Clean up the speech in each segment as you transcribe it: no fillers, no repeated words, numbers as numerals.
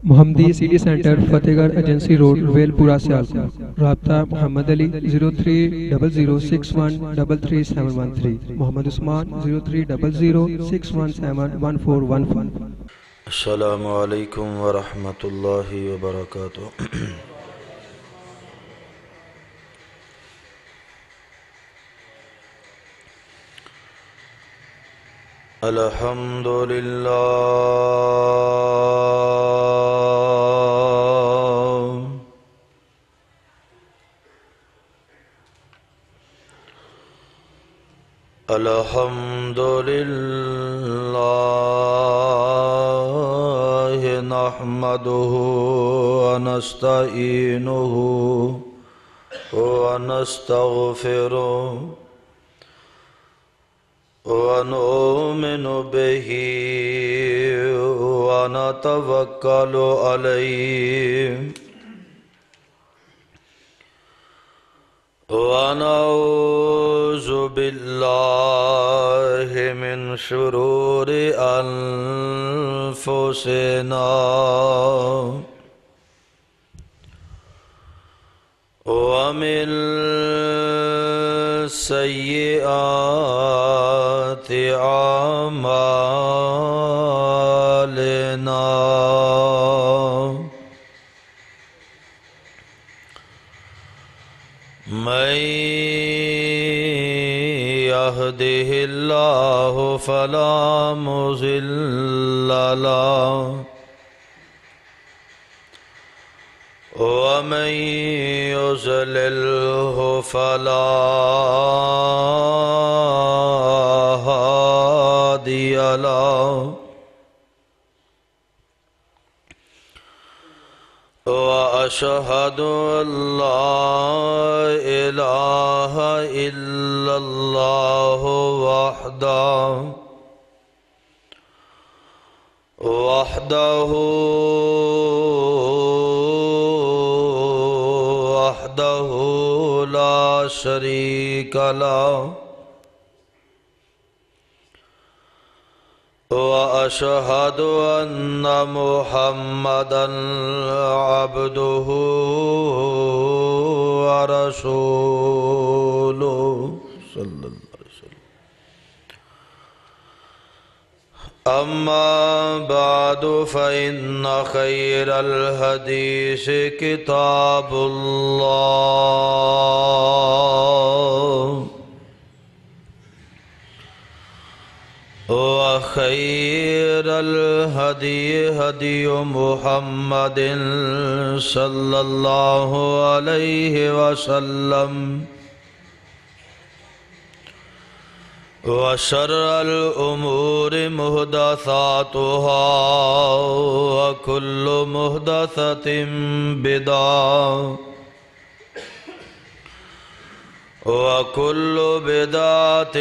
محمدی city centre فتح گڑھ agency road well پورہ سیالکوٹ۔ رابطہ محمد علی 030061333713، محمد عثمان 030061711415۔ السلام علیکم ورحمۃ اللہ وبرکاتہ۔ الحمد للہ الحمد للہ نحمده ونستعینه ونستغفره ونؤمن به ونتوکل علیہ ونعوذ باللہ من شرور انفسنا ومن سیئات اعمالنا، من يهده الله فلا مضل له ومن يضلله فلا هادي له، وأشهد أن لا إله إلا الله وحده لا شريك له، وأشهد أن محمدًا عبده ورسوله صلى الله عليه وسلم۔ أما بعد فإن خير الحديث كتاب الله، وخير الهدي هدي محمد صلى الله عليه وسلم، وشر الأمور محدثاتها وكل محدثة بدعة وكل بدعة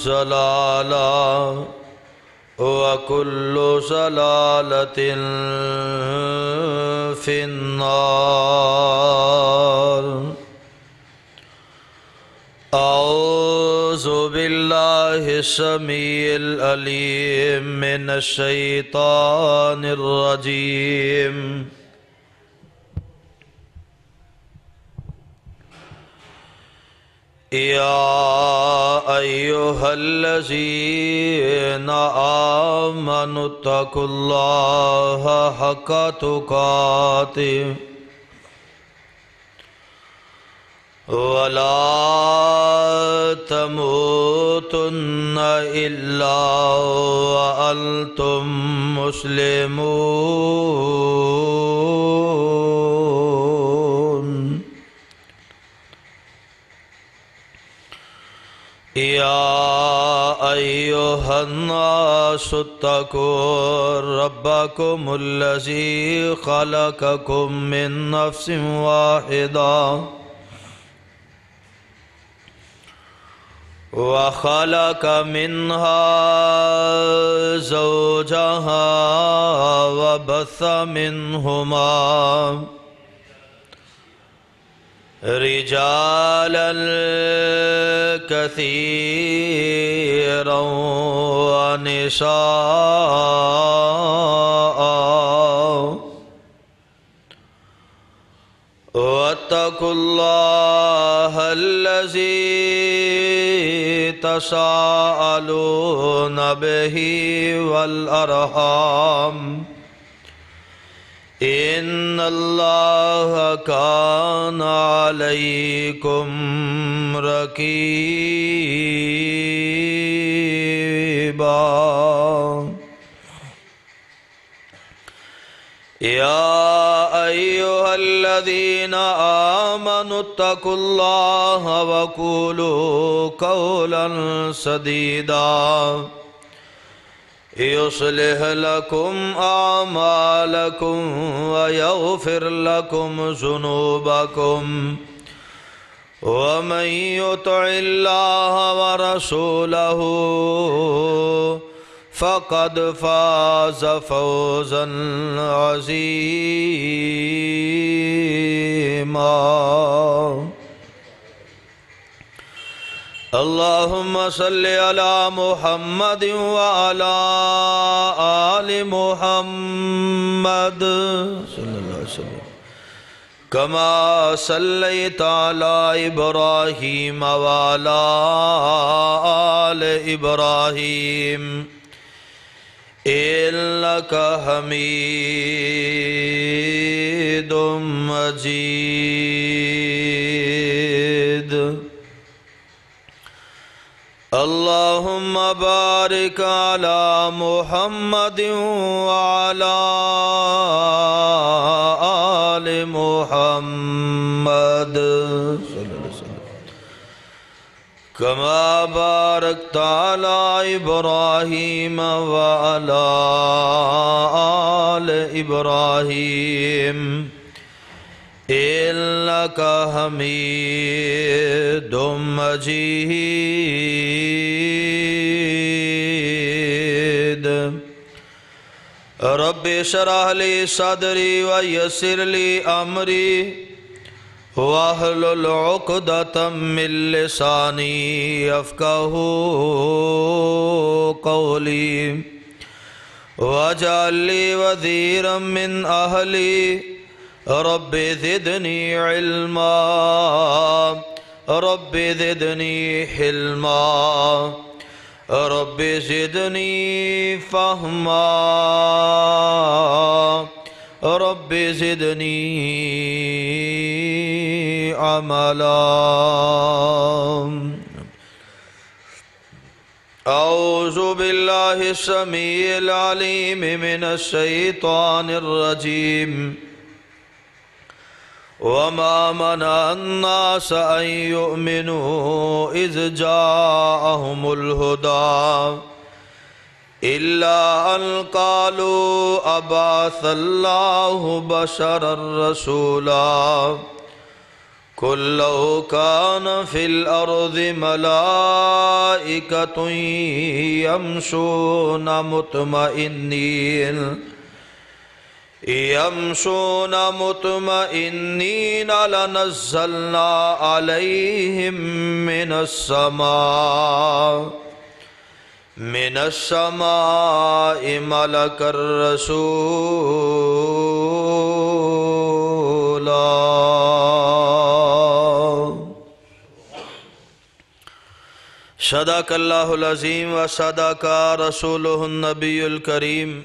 ضلالة وكل ضلالة في النار۔ أعوذ بالله السميع العليم من الشيطان الرجيم۔ يا أيها الذين آمنوا اتقوا الله حق تقاته ولا تموتن إلا وأنتم مسلمون۔ يا أيها الناس اتقوا ربكم الذي خلقكم من نفس واحدة وخلق منها زوجها وبث منهما رجالا كثيرا ونساء، واتقوا الله الذي تساءلون به والأرحام إن الله كان عليكم رقيبا يا أيها الذين آمنوا اتقوا الله وقولوا قولا سديدا يصلح لكم أعمالكم ويغفر لكم ذنوبكم ومن يطع الله ورسوله فقد فاز فوزا عظيما اللهم صل على محمد وعلى آل محمد صلى الله عليه وسلم كما صليت على إبراهيم وعلى آل إبراهيم إنك حميد مجيد اللهم بارك على محمد وعلى آل محمد كما باركت على إبراهيم وعلى آل إبراهيم إنك حميد مجيد رب اشرح لي صدري ويسر لي أمري واحلل عقدة من لساني يفقهوا قولي واجعل لي وزيرا من أهلي رب زدني علما رب زدني حلما رب زدني فهما رب زدني عملا أعوذ بالله السميع العليم من الشيطان الرجيم وما منع الناس أن يؤمنوا إذ جاءهم الهدى إلا أن قالوا أبعث الله بشرا رسولا قل لو كان في الأرض ملائكة يمشون مطمئنين لنزلنا عليهم من السماء ملك الرسول صدق اللہ العظیم وصدق رسولہ النبی الکریم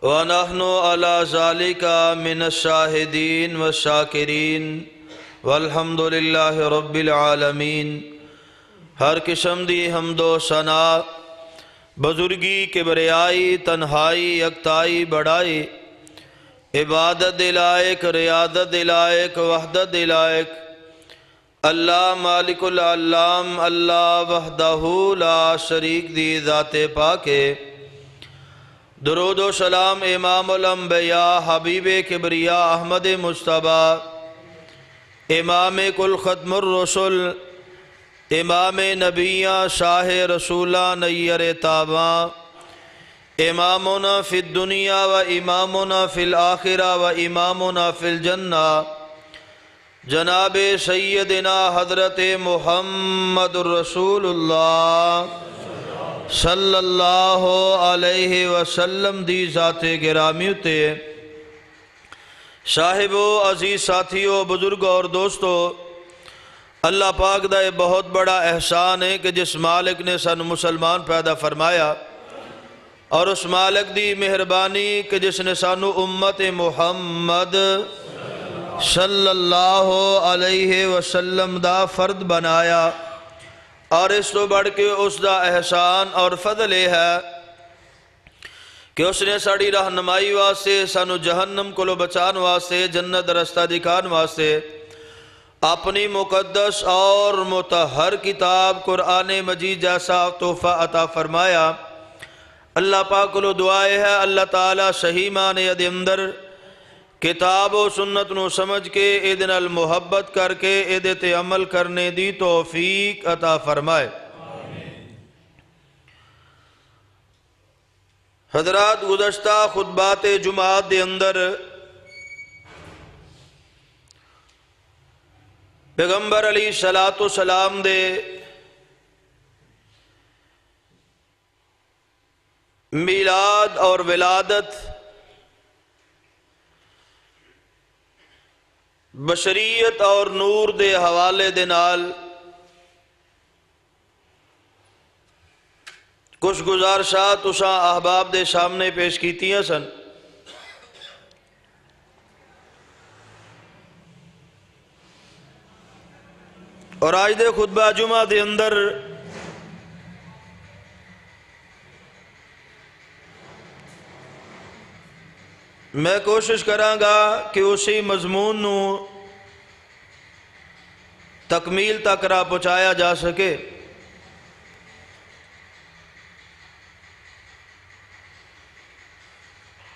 ونحن على ذلك من الشاہدین والشاکرین والحمد للہ رب العالمین ہر قسم دی حمد و ثنا بزرگی کبریائی تنہائی یکتائی بڑائی عبادت دلائق ریاضت دلائق وحدت دلائق اللہ مالک العلام اللہ وحدہ لا شریک دی ذات پاکے درود و سلام امام الانبیاء حبیب کبریاء احمد مصطفیٰ امام کل ختم الرسل امام نبیاں شاہ رسولہ نیر تاباں امامنا فی الدنیا و امامنا فی الآخرہ و امامنا فی الجنہ جناب سیدنا حضرت محمد رسول اللہ صلی اللہ علیہ وسلم دی ذات گرامی تے صاحبو، عزیز ساتھیو، بزرگو اور دوستو، اللہ پاک دا یہ بہت بڑا احسان ہے کہ جس مالک نے سن مسلمان پیدا فرمایا، اور اس مالک دی مہربانی کہ جس نے سانو امت محمد صلی اللہ علیہ وسلم دا فرد بنایا، اور اس تو بڑھ کے اس دا احسان اور فضل ہے کہ اس نے ساڑی رہنمائی واسطے، سانو جہنم کو بچان واسطے، جنت رستہ دکھان واسطے اپنی مقدس اور مطہر کتاب قرآن مجید جیسا تحفہ عطا فرمایا۔ اللہ پاک کو دعائے ہے اللہ تعالیٰ صحیح معنی دے اندر کتاب و سنت نو سمجھ کے اے نال محبت کر کے اے تے عمل کرنے دی توفیق عطا فرمائے۔ حضرات، گزشتہ خطبات جمعات دے اندر پیغمبر علیہ السلام دے میلاد اور ولادت، بشریت اور نور دے حوالے دے نال کچھ گزارشات اساں احباب دے سامنے پیش کیتیاں سن۔ اور آج دے خطبہ جمعہ دے اندر میں کوشش کراں گا کہ اسی مضمون نو تکمیل تک را پہنچایا جا سکے۔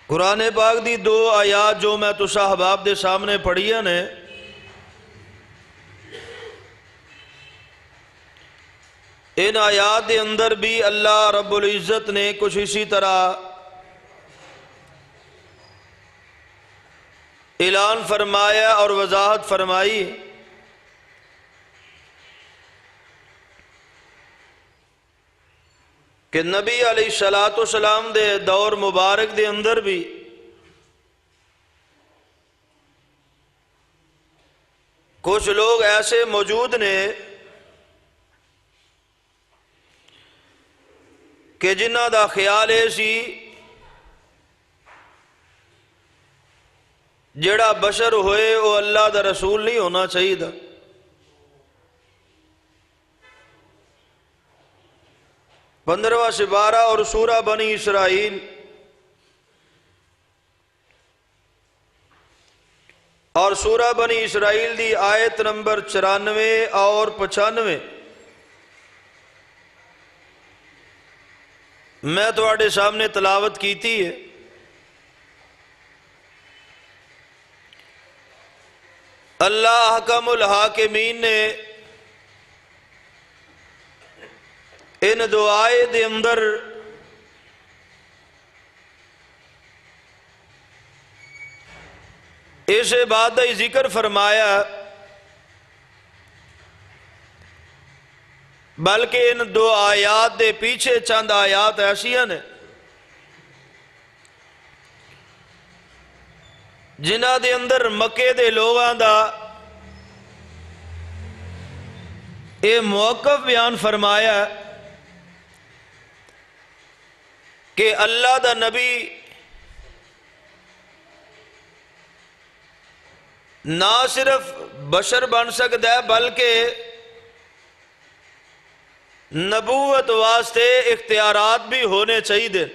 قرآن پاک دی دو آیات جو میں تو احباب دے سامنے پڑھیاں نے، ان آیات دے اندر بھی اللہ رب العزت نے کچھ اسی طرح اعلان فرمایا اور وضاحت فرمائی کہ نبی علیہ السلام دے دور مبارک دے اندر بھی کچھ لوگ ایسے موجود نے کہ جنہ دا خیال ہے سی جڑا بشر ہوئے وہ اللہ دا رسول نہیں ہونا چاہیے دا۔ 15واں سپارہ اور سورہ بنی اسرائیل اور سورہ بنی اسرائیل دی آیت نمبر 94 اور 95 میں تواڈے سامنے تلاوت کیتی ہے۔ اللہ احکم الحاکمین نے ان دعائے دے اندر اس بات دا ذکر فرمایا، بلکہ ان دو آیات دے پیچھے چند آیات ایسیاں نے جنہ دے اندر مکے دے لوگاں دا اے موقف بیان فرمایا کہ اللہ دا نبی نہ صرف بشر بن سکتا ہے بلکہ نبوت واسطے اختیارات بھی ہونے چاہیے،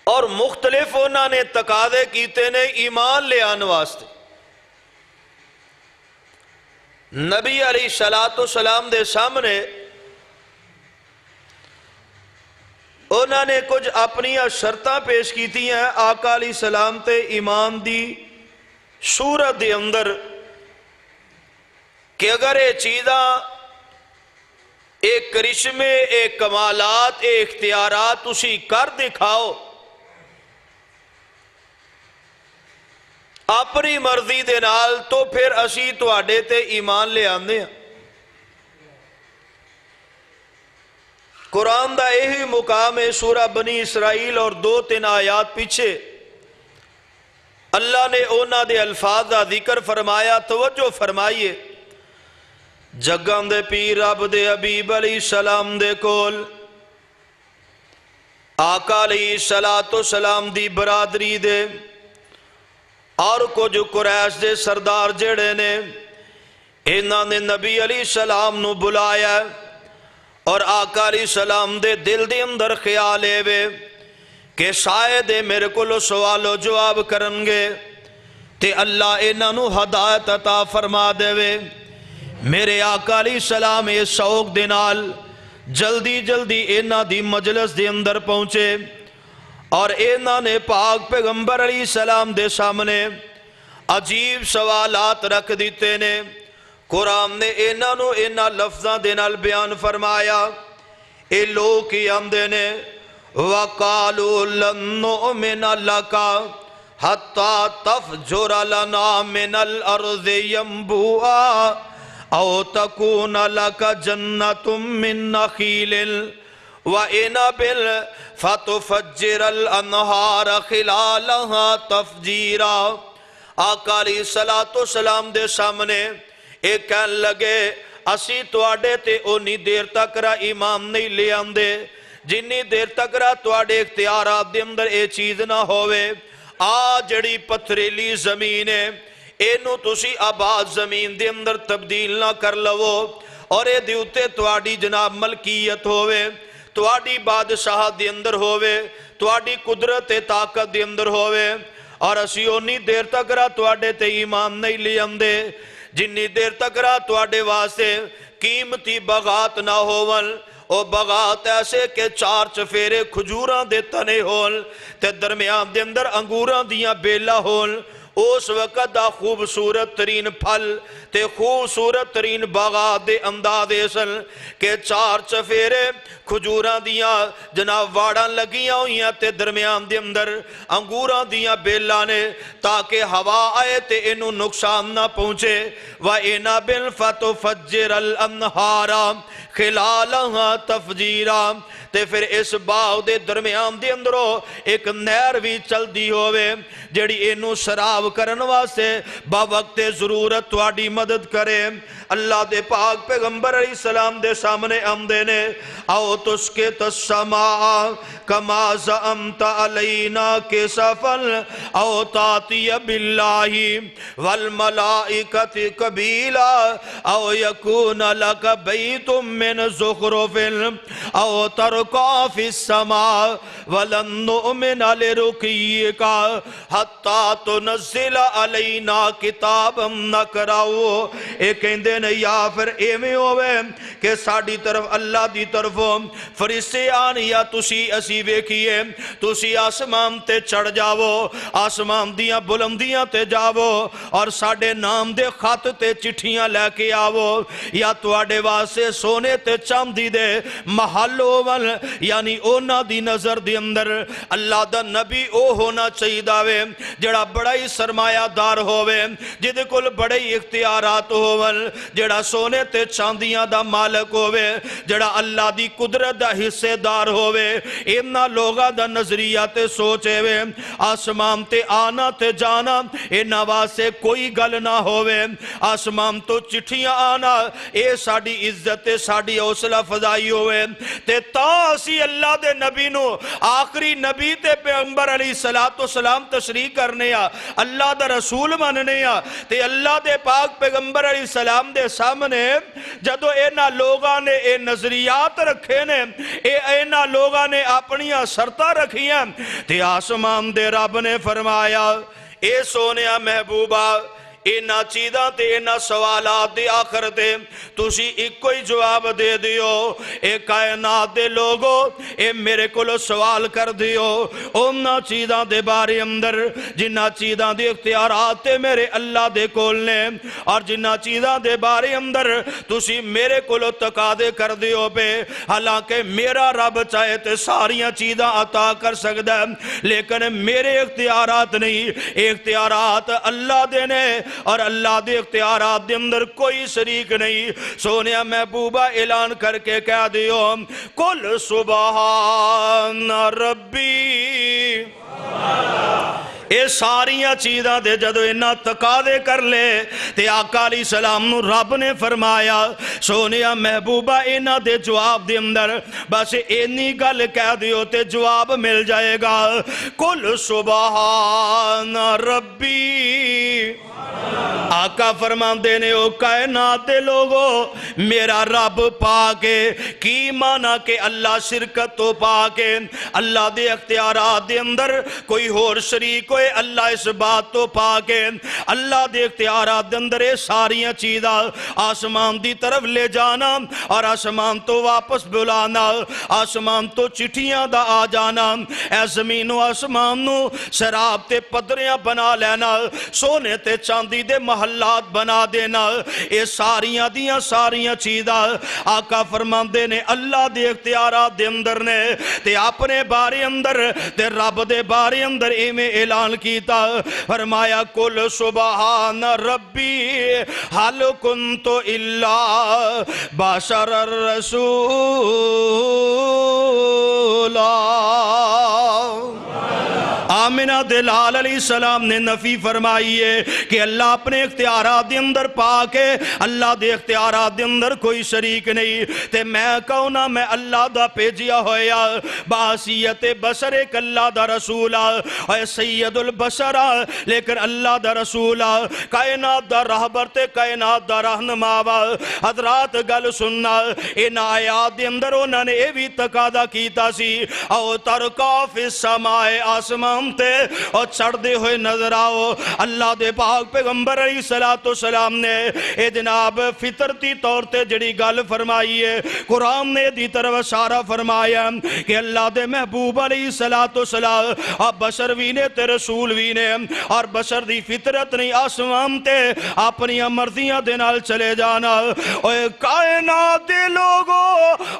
اور مختلف انہوں نے تقاضے کیتے نے ایمان لے آنے واسطے۔ نبی علیہ السلام دے سامنے انہوں نے کچھ اپنی شرطاں پیش کیتی ہیں آقا علیہ السلام تے ایمان دی صورت دے اندر کہ اگر یہ چیزاں، ایک کرشمے، ایک کمالات، ایک اختیارات تسی کر دکھاؤ اپنی مرضی دے نال، تو پھر اسی تواڈے تے ایمان لے آندے ہیں۔ قرآن دا یہی مقام ہے سورہ بنی اسرائیل اور 2-3 آیات پیچھے اللہ نے اونا دے الفاظ دا ذکر فرمایا، توجہ فرمائیے۔ جگاں دے پیر رب دے حبیب علیہ السلام دے کول آقا علیہ السلام دی برادری دے اور کچھ قریش دے سردار جڑے نے انہاں نے نبی علیہ السلام نو بلایا اور آقا علیہ السلام دے دل دے اندر خیال ہے کہ شاید میرے کو سوال و جواب کرنگے تے اللہ انہاں نو ہدایت عطا فرما دے وے۔ میرے آقا علیہ السلام اس شوق دے نال جلدی جلدی انہاں دی مجلس دے اندر پہنچے اور انہاں نے پاک پیغمبر علیہ السلام دے سامنے عجیب سوالات رکھ دیتے نے۔ قرآن نے انہاں نو انہاں لفظاں دے نال بیان فرمایا، اے لوگ کی آمدے نے وَقَالُوا لَن نُؤْمِنَ لَكَ حَتَّى تَفْجُرَ لَنَا مِنَ الْأَرْضِ يَنبُوعًا أَوْ تَكُونَ لَكَ جَنَّةٌ مِّن نَخِيلٍ وَإِنَبٍ فَتُفَجِّرَ الْأَنْهَارَ خِلَالَهَا تَفْجِيرًا۔ آقا علیہ السلام دے سامنے ایک کہن لگے اسی تواڈے تے اونی دیر تک را ایمان نہیں لے آندے جنی دیر تک را تواڈے اختیارات دے اندر اے چیز نہ ہوئے۔ جڑی پتھریلی زمین ہے اینو تسی آباد زمین دے اندر تبدیل نہ کر لو اور اے دیوتے تواڈی جناب ملکیت ہوئے، تواڈی بادشاہ دے اندر ہوئے، تواڈی قدرت طاقت دے اندر ہوئے اور اسی اونی دیر تک را تواڈے تے ایمان نہیں لے آندے جنی دیر تک را تواڈے واسطے قیمتی بغات نہ ہوون۔ او بغات ایسے کہ 4 چفیرے کھجوراں دے تنے ہون تے درمیان دے اندر انگوراں دیاں بیلا ہون۔ اس وقت دا خوبصورت ترین پھل تے خوبصورت ترین باغات دے انداز ایسن کہ 4 چفیرے کھجوراں دیاں جناب واڑاں لگیاں ہوئیاں تے درمیان دے اندر انگوراں دیاں بیلاں نے تاکہ ہوا آئے تے انہوں نقصان نہ پہنچے۔ وَإِنَبٍ فَتُفَجِّرَ الْأَنْهَارَ خِلَالَهَا تَفْجِيرًا۔ تے پھر اس باغ دے درمیان دے اندروں ایک نہر بھی چل دی ہوئے جڑی انہوں شراب کرن واسے با وقت ضرورت تواڈی مدد کرے۔ اللہ دے پاک پیغمبر علیہ السلام دے سامنے آمدے نے او تسکت السماء کما زعمت علینا کسفا او تاتی باللہ والملائکت قبیلا او یکون لک بیت من زخرف او ترقا فی السماء ولن نؤمن لرقیک حتی تنزل علینا کتابا نقرأو۔ ایک کہندے نے یا پھر ایویں ہوئے کہ ساڑی طرف اللہ دی طرفوں فرشتے آن یا تسی اسی ویکھیے تسی آسمان تے چڑھ جاؤ، آسمان دیاں بلندیاں تے جاؤ اور ساڑے نام دے خط تے چٹھیاں لے کے آؤ یا تواڈے واسے سونے تے چاندی دے محل ہوون یعنی اونا دی نظر دی اندر اللہ دا نبی او ہونا چاہیے داوے جڑا بڑا ہی سرمایہ دار ہوئے جدے کل بڑے ہی اختیارات ہوون جڑا سونے تے چاندیاں دا مالک ہوئے جڑا اللہ دی قدرت دا حصے دار ہوئے اینا لوگا دا نظریہ تے سوچے ہوئے آسمان تے آنا تے جانا اینا واسے کوئی گل نہ ہوئے آسمان تو چٹھیاں آنا اے ساڑی عزت ساڑی حوصلہ فضائی ہوئے تے تاسی اللہ دے نبی نو آخری نبی تے پیغمبر علیہ السلام تشریح کرنے اللہ دا رسول ماننے تے اللہ دے پاک پیغمبر علیہ السلام دے سامنے جدو اینا لوگاں نے اے نظریات رکھے نے اینا لوگاں نے اپنیاں شرطاں رکھیاں تے آسمان دے رب نے فرمایا اے سونیا محبوبہ اینا چیزاں تے اینا سوالات دے آخر تے تُسی ایک کوئی جواب دے دیو اے کائنات دے لوگو اے میرے کلو سوال کر دیو اونا چیزاں دے بارے اندر جنہ چیزاں دے اختیارات تے میرے اللہ دے کولنے اور جنہ چیزاں دے بارے اندر تُسی میرے کلو تقاضے کر دیو پہ حالانکہ میرا رب چاہے تے ساریاں چیزاں عطا کر سکتا ہے لیکن میرے اختیارات نہیں اختیارات اللہ دینے اور اللہ دے اختیارات دے اندر کوئی شریک نہیں سونیا محبوبہ اعلان کر کے کہہ دیو کل سبحان ربی یہ ساریاں چیزاں دے جدو انہاں تقاضے کر لے تے آقا علیہ السلام نو رب نے فرمایا سونیا محبوبہ انہاں دے جواب دے اندر بس اینی گل کہہ دیو تے جواب مل جائے گا کل سبحان ربی آقا فرماندے نے او کائنات دے لوگو میرا رب پاکے کی مانا کہ اللہ شرکت تو پاکے اللہ دے اختیارات دے اندر کوئی اور شریک ہوئے اللہ اس بات تو پاکے اللہ دے اختیارات دے اندر ساریاں چیزاں آسمان دی طرف لے جانا اور آسمان تو واپس بلانا آسمان تو چٹھیاں دا آ جانا اے زمین و آسمان نو شراب تے پدریاں بنا لینا سونے تے چاندی دے محلات بنا دینا اے ساریاں دیاں ساریاں چیزاں آقا فرماندے نے اللہ دے اختیارات دے اندر نے تے اپنے بارے اندر تے رب دے بارے اندر ایمیں اعلان کیتا فرمایا کل سبحان ربی حل کنتو الا بشر الرسولا آمنہ دلال علیہ السلام نے نفی فرمائی ہے کہ اللہ اپنے اختیارات دے اندر پاک ہے اللہ دے اختیارات دے اندر کوئی شریک نہیں تے میں کہونا میں اللہ دا پیجیا ہویا باحثیت بشر ایک اللہ دا رسولہ اے سید البشر لیکن اللہ دا رسولہ کائنات دا رہبر تے کائنات دا رہنماوا حضرات گل سننا ان آیات دے اندر انہوں نے یہ بھی تقاضا کیتا سی او ترکا فی السماء آسمان تے اور چڑھ دے ہوئے نظر آؤ اللہ دے پاک پیغمبر علیہ السلام نے اے جناب فطرتی طور تے جڑی گل فرمائی ہے قرآن نے دی طرف اشارہ فرمایا کہ اللہ دے محبوب علیہ السلام اب بشر وینے تے رسول وینے اور بشر دی فطرت نہیں آسمان تے اپنی مرضیاں دے نال چلے جانا اوے کائنات دے لوگو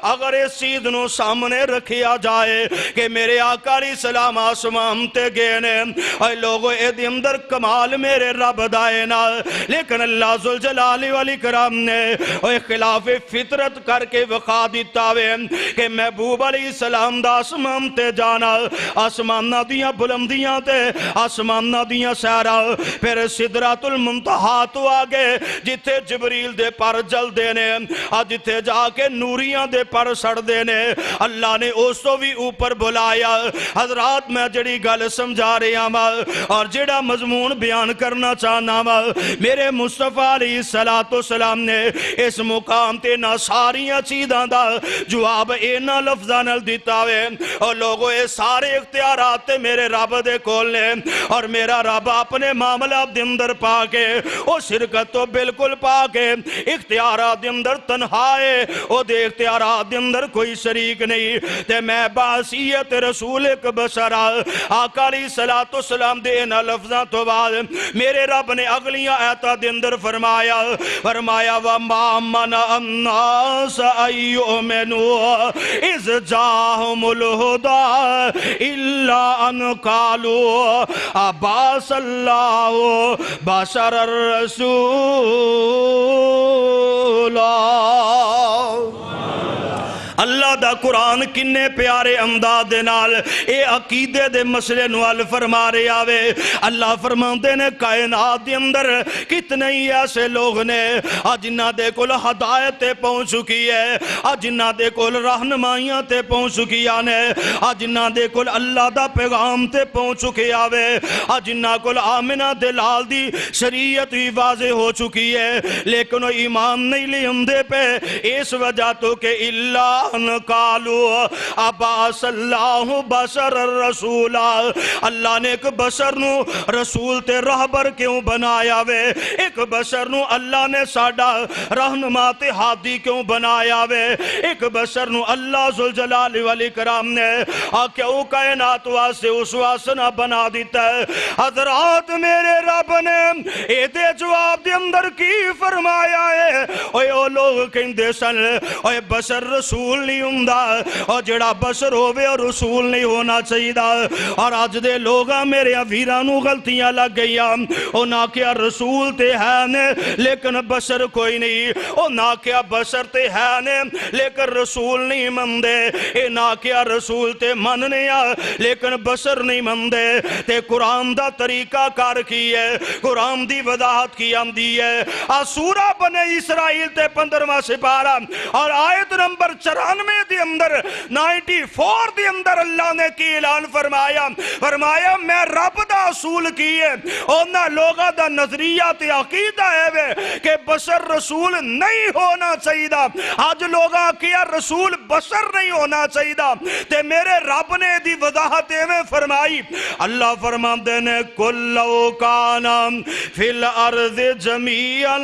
اگر اس چیز نو سامنے رکھیا جائے کہ میرے آقا علیہ السلام آسمان تے گئے نے اے لوگو اے دی اندر کمال میرے رب دائے نا لیکن اللہ ذوالجلال والاکرام نے اے خلاف فطرت کر کے وقا دیتا ہوئے کہ محبوب علیہ السلام دا آسمان تے جانا آسمان دیاں بلندیاں تے آسمان دیاں سیرہ پھر صدرات المنتہا تو آگے جتے جبریل دے پر جل دینے جتے جا کے نوریاں دے پر سڑ دینے اللہ نے اس تو بھی اوپر بلایا حضرات میں جڑی گل سمجھا رہے ہیں اور جڑا مضمون بیان کرنا چاہنا میرے مصطفیٰ علیہ السلام نے اس مقام تے نہ ساریاں چیزاں دا جواب اینا لفظاں نال دیتا ہوئے اور لوگوں اے سارے اختیارات تے میرے رب دے کول نے اور میرا رب اپنے معاملہ دے اندر پاکے او شرکت تو بالکل پاکے اختیارات دے اندر تنہا ہے او دے اختیارات دے اندر کوئی شریک نہیں تے میں باحثیت رسول ایک بشر آقا علیہ السلام دے انہا لفظاں تو بعد میرے رب نے اگلیاں آیتہ دے اندر فرمایا وَمَا مَنَعَ النَّاسَ أَن يُؤْمِنُوا إِذْ جَاءَهُمُ الْهُدَىٰ إِلَّا أَن قَالُوا أَبَعَثَ اللَّهُ بَشَرًا رَّسُولًا اللہ دا قرآن کنے پیارے امداد دے نال اے عقیدے دے مسئلے نوال فرما رہے آوے اللہ فرماندے نے کائنات دے اندر کتنے ہی ایسے لوگ نے جنہ دے کل ہدایت تے پہنچ چکی ہے جنہ دے کل رہنمائیاں تے پہنچ چکی آنے جنہ دے کل اللہ دا پیغام تے پہنچ چکے آوے جنہ کل آمنہ دلال دی شریعت ہی واضح ہو چکی ہے لیکن وہ ایمان نہیں لے اندے پہ اس وجہ تو کہ اللہ قالوا ابعث اللہ بشر الرسول اللہ نے ایک بشر نو رسول تے رہبر کیوں بنایا وے ایک بشر نو اللہ نے ساڈا رہنما تے ہادی کیوں بنایا وے ایک بشر نو اللہ ذوالجلال والاکرام نے کیوں کائنات واسے اس واسنا بنا دیتا ہے حضرات میرے رب نے اے دے جواب دے اندر کی فرمایا ہے اوہ لوگ کہندے سن اوہ بشر رسول رسول نہیں ہوندا اور جڑا بشر ہووے اور رسول نہیں ہونا چاہیے اور اج دے لوگاں میرے ویراں غلطیاں لگ گئیاں انہاں کیا رسول تے ہے نے لیکن بشر کوئی نہیں انہاں کیا بشر تے ہے نے لیکن رسول نہیں مندے انہاں کیا رسول تے مننے آ لیکن بشر نہیں مندے تے قرآن دا طریقہ کار کی ہے قرآن دی وضاحت کی آمدی ہے سورہ بنی اسرائیل تے 15واں سپارہ اور آیت نمبر 94 دی اندر 94 دی اندر اللہ نے کی اعلان فرمایا میں رب دا اصول کیے اونا لوگا دا نظریہ تے عقیدہ ہے کہ بشر رسول نہیں ہونا چاہیے آج لوگا کیا رسول بشر نہیں ہونا چاہیے تے میرے رب نے دی وضاحت میں فرمائی اللہ فرماندے نے کلو کانا فی الارض جمیعا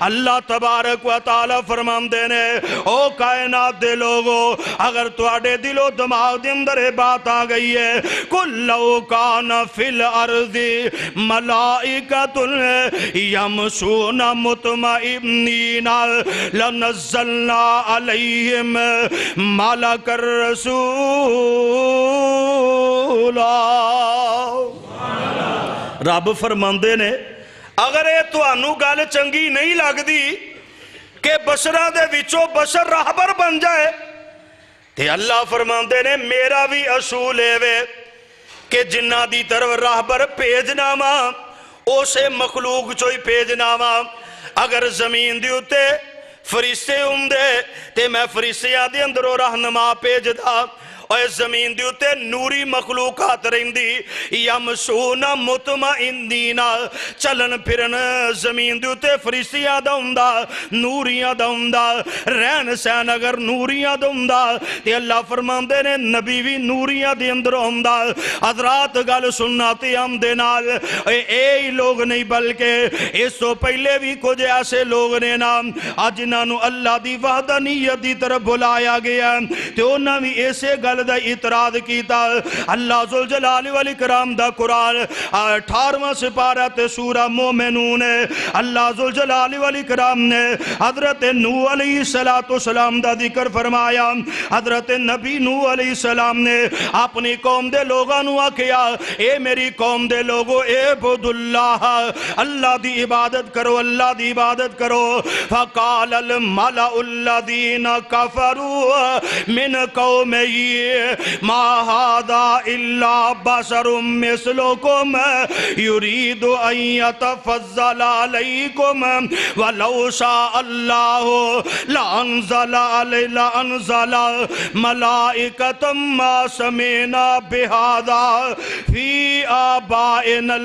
اللہ تبارک و تعالی فرماندے نے او کائنات دے لوگو اگر تواڈے دل و دماغ دے اندر بات آ گئی ہے کلو کانا فی الارض ملائکۃ یمشون مطمئنین لنزلنا علیہم ملک الرسول رب فرماندے نے اگر یہ توانو گل چنگی نہیں لگ دی کہ بشرہ دے وچوں بشر راہبر بن جائے تے اللہ فرماندے نے میرا بھی اصول ہے کہ جنہ دی طرف راہبر بھیجنا وا اسے مخلوق چوئی بھیجنا وا اگر زمین دی اتے فرشتے ہوندے تے میں فرشتیاں دے اندروں رہنما بھیجدا اور زمین دیوتے نوری مخلوقات رہندی یمشون مطمئنین چلن پھرن زمین دیوتے فرشتیاں دا ہوندا نوریاں دا ہوندا رہن سہن اگر نوریاں دا ہوندا تے اللہ فرماندے نے نبی بھی نوریاں دے اندر ہوندا حضرات گل سننا تے ہم دے نال اے ہی لوگ نہیں بلکہ اس تو پہلے بھی کچھ ایسے لوگ نے نام اج انہاں نو اللہ دی وحدانیت دی طرف بلایا گیا تے انہاں بھی ایسے گل دا اعتراض کیتا اللہ ذوالجلال والاکرام دا قرآن 18واں سپارہ تے سورہ مومنون اللہ ذوالجلال والاکرام نے حضرت نوح علیہ السلام دا ذکر فرمایا حضرت نبی نوح علیہ السلام نے اپنی قوم دے لوگاں نو آکھیا اے میری قوم دے لوگو اعبدوا اللہ اللہ دی عبادت کرو اللہ دی عبادت کرو فقال الملأ الذین کفروا من قومه ما هذا الا بشر مثلكم يريد ان يتفضل عليكم ولو شاء الله لانزل ملائكة ما سمعنا بهذا في آبائنا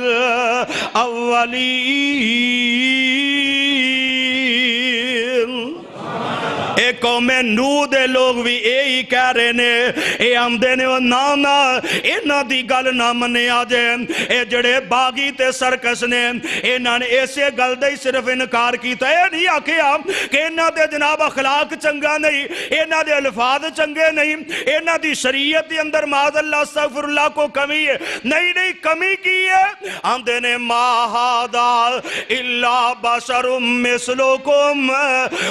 الاولين اے قوم نوح دے لوگ بھی اے ہی کہہ رہے نے اے آمدے نے نانا اینا دی گل نہ منے آجے اے جڑے باغی تے سرکس نے اینا نے ایسے گل دے صرف انکار کیتا اے نہیں آکھیا کہ اینا دے جناب اخلاق چنگا نہیں اینا دے الفاظ چنگے نہیں اینا دی شریعت دی اندر معاذ اللہ استغفر اللہ کو کمی ہے نہیں کمی کی ہے آمدے نے ما ہادا الا بشر مثلکم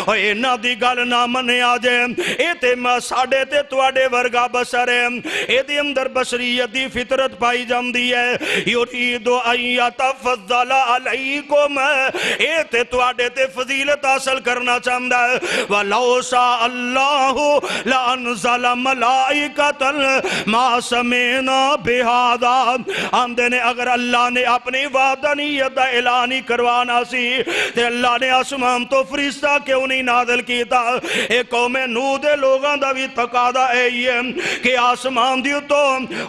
اینا دی گل نہ منے آجے اے تے ساڑے تے تواڈے ورگا بشر ہے اے دی اندر بشریت دی فطرت پائی جاندی ہے یرید ان یتفضل علیکم اے تے تواڈے تے فضیلت حاصل کرنا چاہندا ہے ولو شاء اللہ لانزل ملائکۃ ما سمعنا بہذا آمدے نے اگر اللہ نے اپنی وحدانیت دا اعلان ہی کروانا سی تے اللہ نے آسمان تو فرشتہ کیوں نہیں نازل کیتا اے قوم نوح دے لوگاں دا بھی تقاضا ہے کہ آسمان دیو تو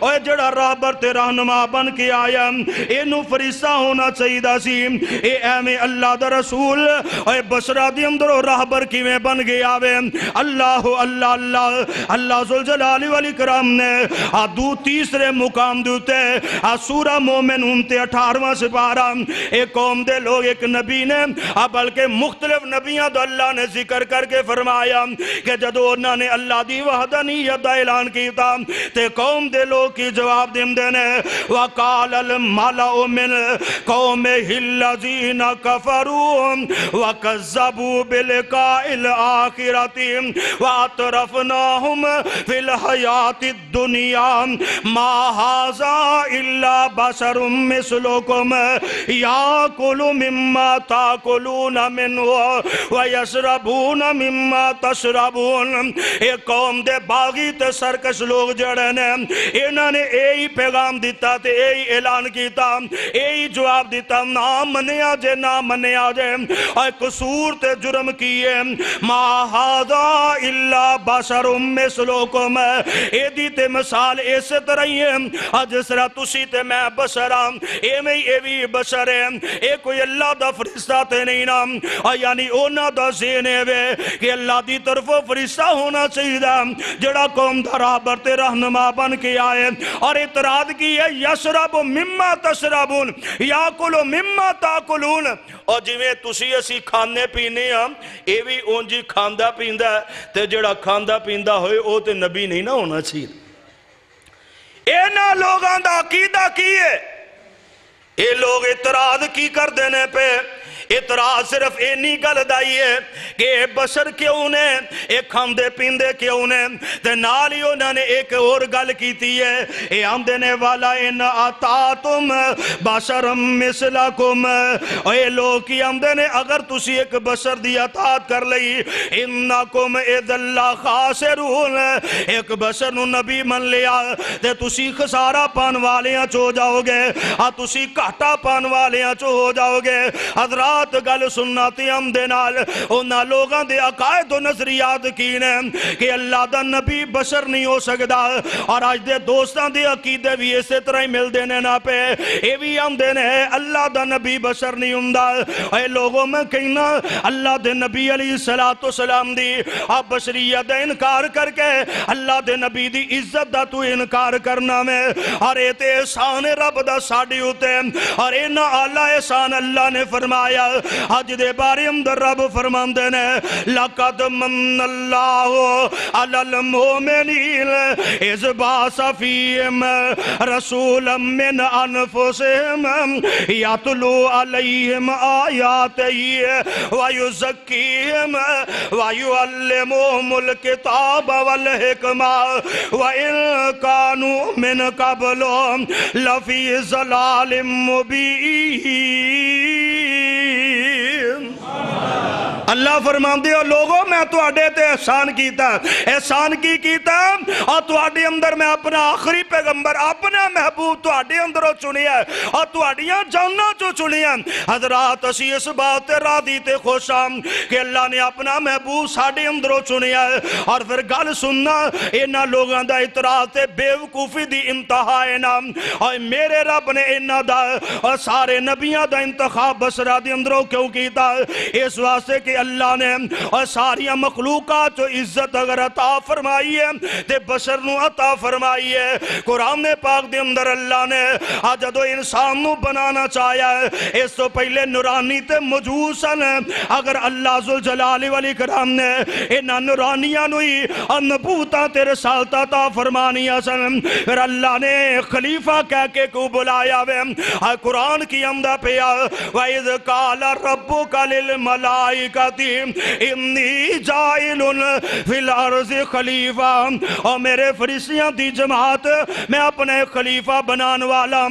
اوے جڑا راہبر تے رہنما بن کے آیا اینو فرشتہ ہونا چاہیے سی اے ایویں اللہ دا رسول اوے بشرا دی اندر راہبر کیویں بن گیا آوے اللہ اللہ اللہ اللہ ذوالجلال والاکرام نے دو تیسرے مقام دیتے سورہ مومنون تے 18واں سپارہ ایک قوم دے لوگ ایک نبی نے بلکہ مختلف نبیاں تو اللہ نے ذکر کر کے فرمایا فرمایا کہ جدو انہوں نے اللہ دی وحدانیت دا اعلان کیتا تے قوم دے لوگ کی جواب دے نے وَقَالَ الْمَلَأُ مِنْ قَوْمِهِ الَّذِينَ كَفَرُوا وَكَذَّبُوا بِلِقَاءِ الْآخِرَةِ وَأَتْرَفْنَاهُمْ فِي الْحَيَاةِ الدُّنْيَا مَا هَذَا إِلَّا بَشَرٌ مِثْلُكُمْ يَأْكُلُ مِمَّا تَأْكُلُونَ مِنْهُ وَيَشْرَبُونَ مِمَّا تَشْرَبُونَ۔ ایک قوم دے باغی تے سرکش لوگ جڑے نے انہوں نے یہی پیغام دیتا تے یہی اعلان کیتا یہی جواب دیتا نہ منیا جے نہ منیا جے اور قصور تے جرم کیے ما ھذا الا بشر مثلکم ایدی تے مثال ایسے طرح ہی ہے جس طرح تسی تے میں بشر ہاں ایویں اے بھی بشر ہے اے کوئی اللہ دا فرشتہ تے نہیں نا یعنی اونا دا ذہن ہے کہ اللہ دی طرف فرشتہ ہونا چاہیے جڑا قوم دا راہبر تے رہنما بن کے آئے اور اعتراض کی ہے یشرب مما تشربون یاکل مما تاکلون اور جویں تسی اسی کھانے پینے ہاں اے بھی اونجی کھاندا پیندا ہے تے جڑا کھاندا پیندا ہوئے او تے نبی نہیں نہ ہونا چاہیے اینا لوگاں دا عقیدہ کی ہے اے لوگ اعتراض کی کر دینے پہ اعتراض صرف اینی گل دائی ہے کہ اے بشر کیوں نے اے کھاندے پیندے کیوں نے تے نالی انہوں نے ایک اور گل کیتی ہے اے ہم دینے والا ان آتاتم بشرم مثلکم اے لوگ کی ہم دینے اگر تسی ایک بشر دی اطاعت کر لئی انکم اذ اللہ خاسرون ایک بشر نو نبی من لیا تے تسی خسارہ پان والیاں چو جاؤ گے تسی کھٹا پان والیاں چو ہو جاؤ گے حضرات گل سناتی ہم دے نال انہاں لوگاں دے عقائد و نظریات کینے کہ اللہ دا نبی بشر نہیں ہو سکدا اور آج دے دوستان دے عقیدے بھی اسی طرح ہی مل دینے نا پہ اے بھی ہم دینے اللہ دا نبی بشر نہیں ہوندا اے لوگوں میں کہنا اللہ دے نبی علیہ السلام دی آپ بشریت دے انکار کر کے اللہ دے نبی دی عزت دا تو انکار کرنا میں اور اے تے احسان رب دا ساڑی ہوتے اور اے نا اللہ احسان اللہ نے فرمایا حج دے بارے اندر رب فرمان دینے لَقَدْ مَنَّ اللَّهُ عَلَى الْمُؤْمِنِينَ إِذْ بَعَثَ فِيهِمْ رَسُولًا مِّنْ أَنفُسِهِمْ يَتْلُو عَلَيْهِمْ آيَاتِهِ وَيُزَكِّيهِمْ وَيُعَلِّمُهُمُ الْكِتَابَ وَالْحِكْمَةَ وَإِن كَانُوا مِنْ قَبْلُ لَفِي ضَلَالٍ مُبِينٍ۔ اللہ فرمان دے لوگوں میں تو اڈے تے احسان کیتا احسان کی کیتا اور تو اڈے اندر میں اپنا آخری پیغمبر اپنا محبوب تو اڈے اندروں چنیا اور تو اڈیاں جاننا جو چنیا حضرات اسی اس بات راضی تے خوشام کہ اللہ نے اپنا محبوب ساڑے اندروں چنیا اور پھر گل سننا اینا لوگاں دا اعتراض تے بیوقوفی دی انتہا نا اور میرے رب نے اینا دا اور سارے نبیاں دا انتخاب بسرا دی اندروں کیوں کیتا اس واسطے کہ اللہ نے اور ساری مخلوقات جو عزت اگر عطا فرمائی ہے تے بشر نو عطا فرمائی ہے قرآن پاک دے اندر اللہ نے جدو انسان نو بنانا چاہیا ہے اس تو پہلے نورانی تے موجوسن اگر اللہ ذوالجلال والاکرام نے انہاں نورانیاں نوی اور نبوتاں تے رسالتاں عطا فرمانیاں سن پھر اللہ نے خلیفہ کہہ کے کو بلایا ہے قرآن کی امدہ پیا وَإِذْ قَالَ رَبُّكَ لِلْمَلَائِكَةِ انی جائل فی الارض خلیفہ اور میرے فرشتیاں دی جماعت میں اپنے خلیفہ بنان والا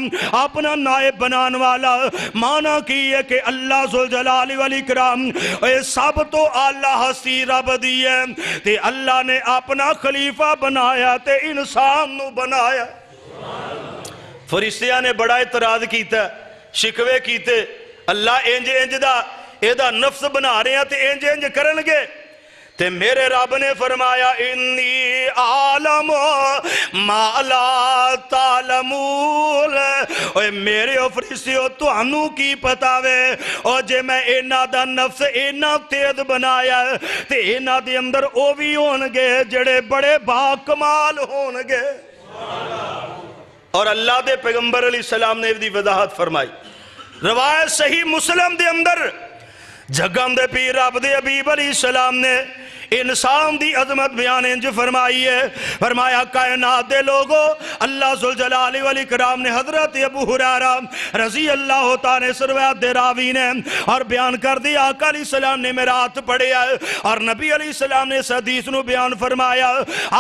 اپنا نائب بنان والا مانا کی ہے کہ اللہ ذوالجلال والاکرام اے سب تو اعلیٰ ہستی رب دی ہے تے اللہ نے اپنا خلیفہ بنایا تے انسان نو بنایا فرشتیاں نے بڑا اعتراض کیتا شکوے کیتے اللہ انج دا ایدہ نفس بنا رہے ہیں تے انج کرنگے تے میرے رب نے فرمایا انی عالم ما لا تعلمون اوہ میرے فرشتیوں تو انو کی پتاوے اور جے میں اینا دا نفس اینا تیز بنایا تے اینا دے اندر او بھی ہونگے جڑے بڑے باکمال ہونگے اور اللہ دے پیغمبر علیہ السلام نے دی وضاحت فرمائی روایت صحیح مسلم دے اندر جگم دے پیر عبد حبیب علیہ السلام نے انسان دی عظمت بیان انج فرمائی ہے، فرمایا کائنات دے لوگو اللہ ذوالجلال والاکرام نے حضرت ابو ہریرہ رضی اللہ تعالیٰ سرویت دے راوی نے اور بیان کر دیا آقا علیہ السلام نے میرا ہاتھ پڑھے ہے اور نبی علیہ السلام نے اس حدیث نو بیان فرمایا۔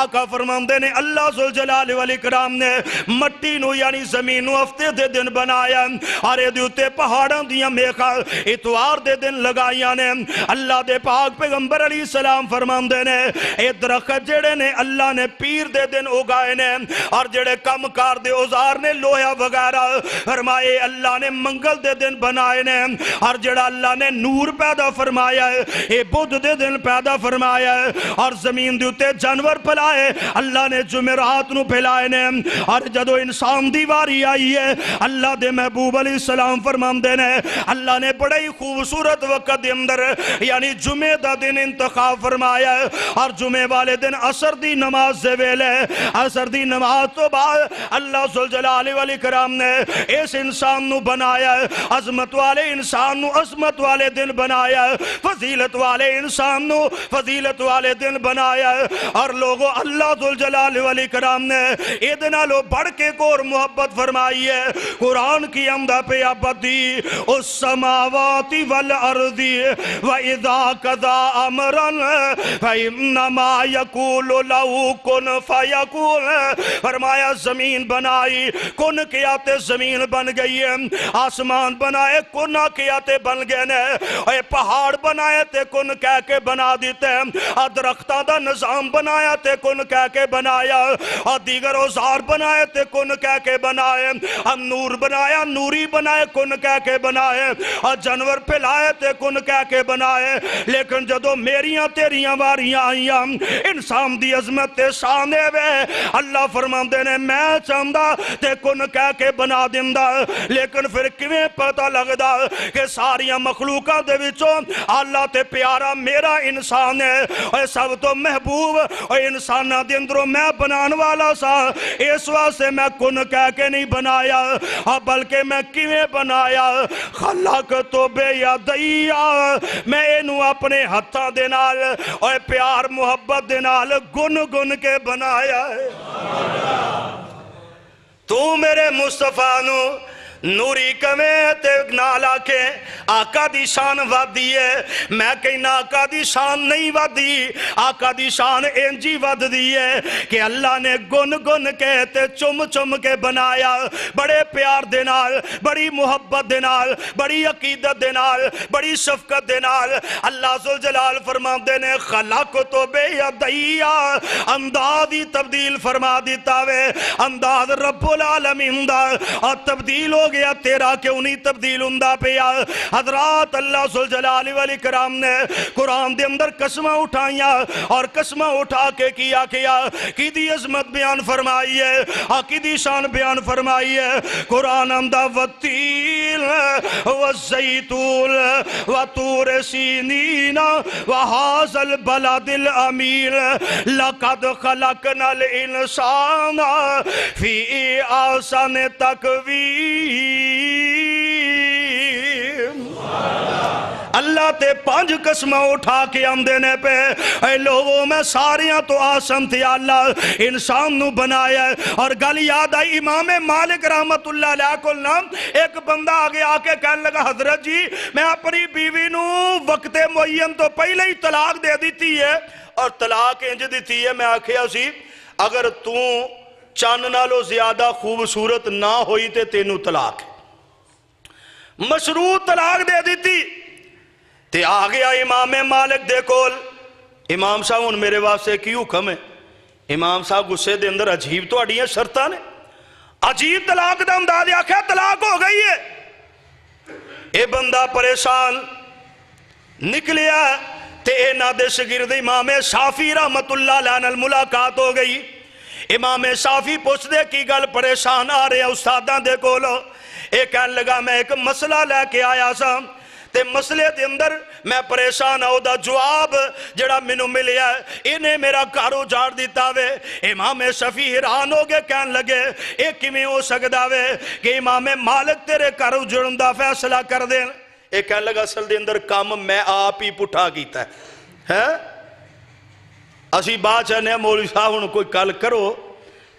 آقا فرماندے نے اللہ ذوالجلال والاکرام نے مٹی نو یعنی زمین نو ہفتے دے دن بنایا اور اے دیوتے پہاڑاں دیاں میخا اتوار دے دن لگائیاں نے۔ اللہ دے پاک پیغمبر علیہ السلام فرماندے نے اے درخت جڑے نے اللہ نے پیر دے دن اگائے نے اور جڑے کم کار دے اوزار نے لوہا وغیرہ فرمائے اللہ نے منگل دے دن بنائے نے اور جڑا اللہ نے نور پیدا فرمایا ہے اے بدھ دے دن پیدا فرمایا ہے اور زمین دیوتے جانور پھلائے اللہ نے جمعرات نو پھلائے نے اور جدو انسان دیواری آئی ہے اللہ دے محبوب علیہ السلام فرماندے نے اللہ نے بڑے ہی خوبصورت وقت دے اندر یعنی جمعہ دا دن انتخاب فرمایا ہے اور جمعہ والے دن عصر دی نماز سے ویلے عصر دی نماز تو بعد اللہ ذوالجلال والاکرام نے اس انسان نو بنایا ہے، عظمت والے انسان نو عظمت والے دن بنایا ہے، فضیلت والے انسان نو فضیلت والے دن بنایا ہے اور لوگوں اللہ ذوالجلال والاکرام نے ادنا لو بڑھ کے کور محبت فرمائی ہے۔ قرآن کی عمدہ پہ ابدی السماوات والارض وَإِذَا قَضَى أَمْرًا فَإِنَّمَا يَقُولُ لَهُ كُن فَيَكُونُ فرمایا زمین بنائی کن کیاتے زمین بن گئی ہے، آسمان بنائے کن کیاتے بن گئے نے، اے پہاڑ بنائے تے کن کہہ کے بنا دیتے ہیں، درختہ دا نظام بنایا تے کن کہہ کے بنایا اور دیگر اوزار بنائے تے کن کہہ کے بنائے، ہم نور بنایا نوری بنائے کن کہہ کے بنائے اور جانور پھیلائے تے کن کہہ کے بنائے، لیکن جدو میریاں تیریاں واریاں آئیاں انسان دی عظمت تے شانے وے اللہ فرماندے نے میں چاہندہ تے کن کہہ کے بنا دیندہ، لیکن پھر کیویں پتہ لگدا کہ ساریاں مخلوقاں دے وچوں اللہ تے پیارا میرا انسان ہے اور سب تو محبوب اور انسانہ دے اندروں میں بنان والا سا، اس واسطے میں کن کہہ کے نہیں بنایا اور بلکہ میں کیویں بنایا خلق تو بے یدیا میں انہوں اپنے ہتھاں دے نال اور پیار محبت دے نال گن گن کے بنایا ہے۔ تو میرے مصطفیٰ نو نوری کمیں تے نالا کے آقا دی شان وادی ہے، میں کہنا آقا دی شان نہیں وادی، آقا دی شان انجی واد دی ہے کہ اللہ نے گن گن کے تے چم چم کے بنایا، بڑے پیار دے نال بڑی محبت دے نال بڑی عقیدت دے نال بڑی شفقت دے نال اللہ ذوالجلال فرماندے نے خلق تو بے یدیا انداز ہی تبدیل فرما دیتا وے، انداز رب العالمین دا اور تبدیل ہو گیا تیرا کیوں نہیں تبدیل ہوندا پیا۔ حضرات اللہ ذوالجلال والاکرام نے قرآن دے اندر قسمہ اٹھائیاں اور قسمہ اٹھا کے کیا کی دی عظمت بیان فرمائی ہے، کی دی شان بیان فرمائی ہے۔ قرآن اندہ والتین والزیتون وطور سینین وہذا البلد الامین لقد خلقنا الانسان فی احسن تقویم۔ اللہ تے پانچ قسمہ اٹھا کے ہم دینے پہ اے لوگوں میں ساریاں تو آسان تھی اللہ انسان نو بنایا ہے۔ اور گل یاد آئی امام مالک رحمت اللہ علیہ کو نام ایک بندہ آگے آکے کہنے لگا حضرت جی میں اپنی بیوی نو وقت معین تو پہلے ہی طلاق دے دیتی ہے اور طلاق انج دیتی ہے، میں آکھیا سی اگر تو چاند نالو زیادہ خوبصورت نہ ہوئی تے تینو طلاق مشروط طلاق دے دیتی تے آگیا امام مالک دے کول امام صاحب ان میرے واسطے کی حکم ہے؟ امام صاحب غصے دے اندر عجیب تو اڑیاں شرطاں نے عجیب طلاق دا انداز آکھیا طلاق ہو گئی ہے۔ اے بندہ پریشان نکلیا تے اے نادے شگرد امام شافی رحمت اللہ علیہ نال ملاقات ہو گئی۔ امام شافی پوچھ دے کی گل پریشان آ رہے استاداں دے کولو، ایک کہنے لگا میں ایک مسئلہ لے کے آیا سا تے مسئلے دے اندر میں پریشان ہوں دا جواب جڑا منو ملیا ہے انہیں میرا کارو جاڑ دیتا وے۔ امام شفیع حیران ہو گئے کہنے لگے ایک کیویں ہو سکدا وے کہ امام مالک تیرے کارو جڑن دا فیصلہ کر دیں۔ ایک کہنے لگا اصل دے اندر کام میں آپ ہی پٹھا کیتا ہے اسی بات چاہنے مولوی صاحب ہوں کوئی کل کرو،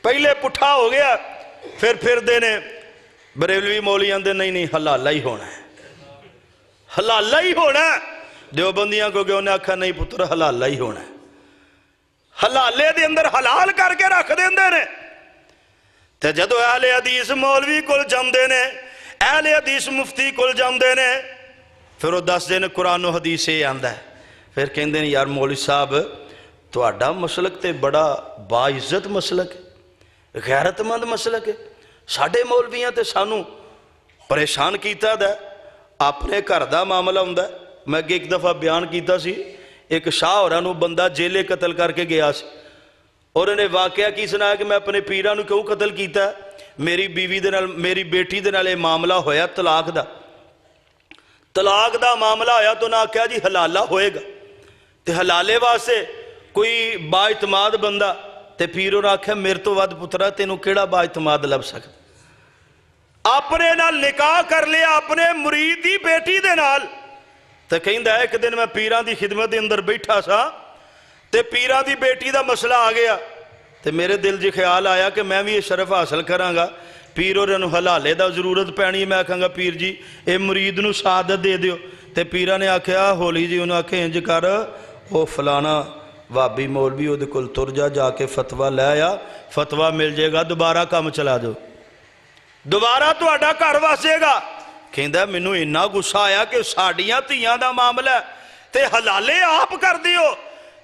پہلے پٹھا ہو گیا پھر دینے بریلوی مولوی آندے نہیں حلالہ ہی ہونا ہے، حلالہ ہی ہونا ہے۔ دیوبندیاں کو کہ انہیں آکھا نہیں پتر حلالہ ہی ہونا ہے، حلالے دے اندر حلال کر کے رکھ دیندے نے۔ تے جدو اہل حدیث مولوی کل جمدے نے، اہل حدیث مفتی کل جمدے نے، پھر وہ دس دن قرآن و حدیث سے آندہ ہے، پھر کہندے ہیں یار مولوی صاحب تہاڈا مسلک تے بڑا باعزت مسلک ہے، غیرت مند مسلک ہے، ساڈے مولویاں تے سانو پریشان کیتا دا اپنے گھر دا معاملہ ہوندا ہے۔ میں ایک دفعہ بیان کیتا سی، ایک شاہ ہورانو بندہ جیلے قتل کر کے گیا سی، اور انہیں واقعہ کی سنایا کہ میں اپنے پیرانو کیوں قتل کیتا ہے، میری بیوی دے نال میری بیٹی دے نال یہ معاملہ ہویا طلاق دا معاملہ ہویا تو نہ کہا جی حلالہ ہوئے گا، تے حلالے واسطے کوئی با اعتماد بندہ، تے پیروں نے آکھیا میرے تو ود پترا تینوں کیڑا با اعتماد لب سکتا، اپنے نال نکاح کر لیا اپنے مرید دی بیٹی دے نال۔ تے کہندہ ہے ایک دن میں پیران دی خدمت دے اندر بیٹھا سا، تے پیران دی بیٹی دا مسئلہ آ گیا، تے میرے دل جی خیال آیا کہ میں بھی یہ شرف حاصل کروں گا، پیر اور انہوں حلالے دا ضرورت پینی، میں کہاں گا پیر جی اے مرید نو سعادت دے دیو۔ تے پیران نے آکھیا ہولی جی انہوں آکھے انج کر او فلانا وابی مولوی او دے کل تر جا کے فتوہ لے آیا، فتوہ مل جائے گا دوبارہ کام چلا دو، دوبارہ تو اڈا گھر واسے گا۔ کہندہ مینوں اتنا غصہ آیا کہ ساڈیاں تھیاں دا معاملہ ہے تے حلالے آپ کر دیو،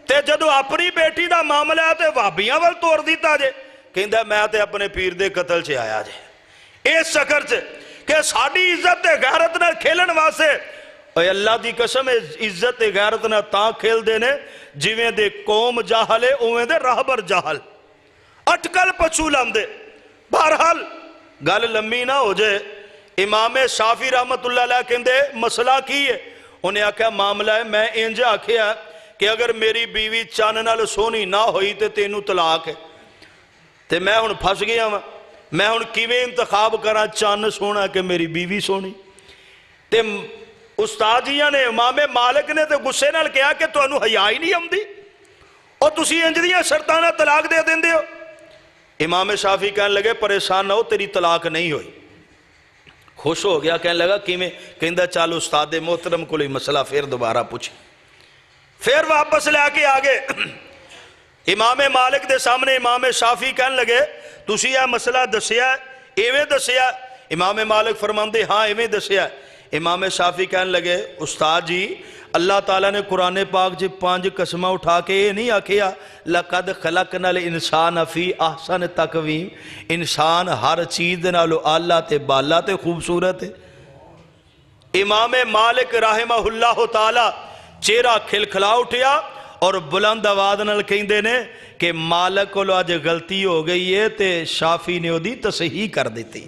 تے جدو اپنی بیٹی دا معاملہ ہے تے وابیاں وال توڑ دیتا جے۔ کہندہ میں تے اپنے پیر دے قتل چے آیا جے اس شکر چے کہ ساڑی عزت تے غیرت نہ کھیلن واسے، اے اللہ دی قسم عزت تے غیرت نہ تاں کھیل دینے جویں دے قوم جاہلے اویں دے راہبر جاہل، اٹکل پچھو لمدے۔ بہرحال گل لمبی نہ ہو جائے، امام شافعی رحمت اللہ علیہ کہندے مسئلہ کی ہے، انہیں آکھیا معاملہ ہے میں انج آکھیا کہ اگر میری بیوی چان نال سونی نہ ہوئی تے تینوں طلاق ہے، تے میں ہن پھس گیا میں ہن کیویں انتخاب کراں چان سونا کہ میری بیوی سونی۔ تے استاد جیاں نے امام مالک نے تے غصے نال کہا کہ تانوں حیا ہی نہیں آندی، اور تسی انج دیاں شرطاں نال طلاق دے دیندے ہو۔ امام شافعی کہنے لگے پریشان نہ ہو تیری طلاق نہیں ہوئی، خوش ہو گیا، کہنے لگا کیویں؟ کہندہ چال استاد محترم کو لئی مسئلہ پھر دوبارہ پوچھے، پھر واپس لے کے آگے امام مالک دے سامنے امام شافعی کہنے لگے تسی یہ مسئلہ دسیا ایویں دسیا؟ امام مالک فرماندے ہاں ایویں دسیا۔ امام شافعی کہنے لگے استاد جی اللہ تعالیٰ نے قرآن پاک جی 5 قسمہ اٹھا کے یہ نہیں آکھیا لَقَدْ خَلَقْنَا الْإِنسَانَ فِي أَحْسَنِ تَقْوِيمٍ، انسان ہر چیز دے نالو اللہ تے بالا تے خوبصورت ہے۔ امام مالک رحمہ اللہ تعالیٰ چہرہ کھلکھلا اٹھیا اور بلند آواز نال کہندے نے کہ مالک کو آج غلطی ہو گئی ہے تے شافعی نے دی تصحیح کر دیتی۔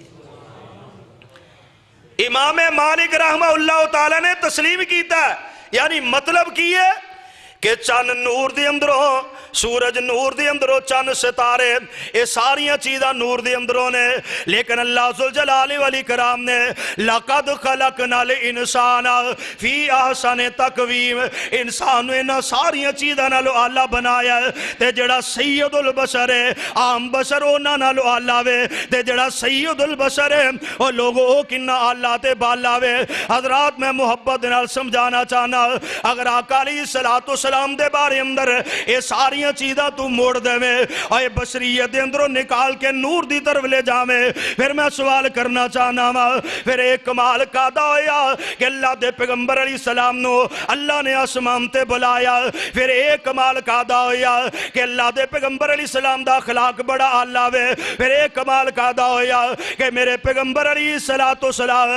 امام مالک رحمہ اللہ تعالیٰ نے تسلیم کیتا ہے، یعنی مطلب کی ہے کہ چند نور دے اندروں، سورج نور دے اندروں، چند ستارے یہ ساریاں چیزاں نور دے اندروں نے، لیکن اللہ ذوالجلال والاکرام نے لَقَدْ خَلَقْنَا الْإِنسَانَ فِي أَحْسَنِ تَقْوِيمٍ، انسان انہاں ساریاں چیزاں نالو آلہ بنایا ہے، تے جڑا سید البشر ہے عام بشر انہاں نالو آلہ وے، تے جڑا سید البشر ہے وہ لوگوں کنہ آلہ تے بالا وے۔ حضرات میں محبت نال سمجھانا چاہنا، اگر آقا علیہ السلام دے بارے اندر یہ ساریاں چیزاں تو موڑ دے میں اور بشریت دے اندروں نکال کے نور دی طرف لے جاویں، پھر میں سوال کرنا چاہنا پھر ایک کمال قادہ ہویا کہ اللہ دے پیغمبر علیہ السلام نو اللہ نے آسمان تے بلایا، پھر ایک کمال قادہ ہویا کہ اللہ دے پیغمبر علیہ السلام دا اخلاق بڑا اعلیٰ وے، پھر ایک کمال قادہ ہویا کہ میرے پیغمبر علیہ السلام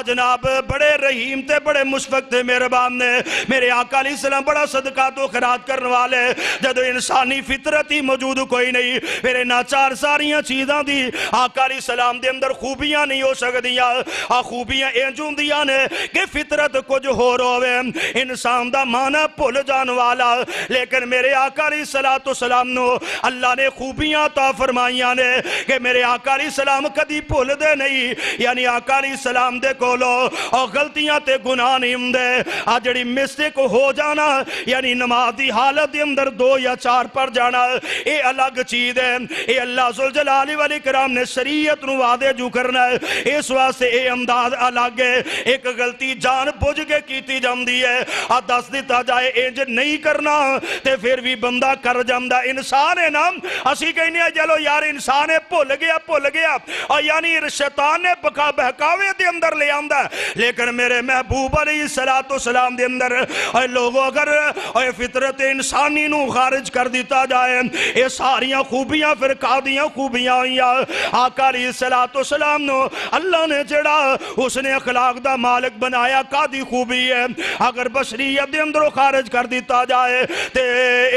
جناب بڑے رحیم تے بڑے مشفق تے مہربان نے، میرے آقا علیہ السلام بڑا صدقات و خیرات کرنے والے، جدو انسانی فطرت ہی موجود کوئی نہیں، پھر ناچار ساریاں چیزاں دی آقا علیہ السلام دے اندر خوبیاں نہیں ہو سکدیاں، خوبیاں انجوں دیاں نے کہ فطرت کچھ ہو روے، انسان دا معنی بھول جان والا، لیکن میرے آقا علیہ السلام نو اللہ نے خوبیاں عطا فرمائیاں نے کہ میرے آقا علیہ السلام کدی بھول دے نہیں، یعنی آقا علیہ السلام دے کولو اور غلطیاں تے گناہ نہیں ہوں دے، جڑی مسٹیک ہو جانا یعنی یعنی نماز دی حالت دے اندر 2 یا 4 پڑھ جانا اے الگ چیز ہے. اے اللہ ذوالجلال والاکرام نے شریعت نو واضح جو کرنا ہے, اس واسطے اے انداز الگ ہے. ایک غلطی جان بوجھ کے کیتی جاندی ہے, دس دیتا جائے انج نہیں کرنا تے پھر بھی بندہ کر جاندا. انسان ہے نا, اسی کہنے ہیں چلو یار انسان ہے, بھول گیا اور یعنی شیطان نے بہکاوے دے اندر لے آندا. لیکن میرے محبوب علیہ السلام دے اندر اے لوگوں اگر اے فطرت انسانی نو خارج کر دیتا جائے, اے ساریاں خوبیاں پھر کادیاں خوبیاں ہوئیاں. آقا علیہ السلام نو اللہ نے جڑا اس نے اخلاق دا مالک بنایا کادی خوبی ہے, اگر بشریت دے اندروں خارج کر دیتا جائے تے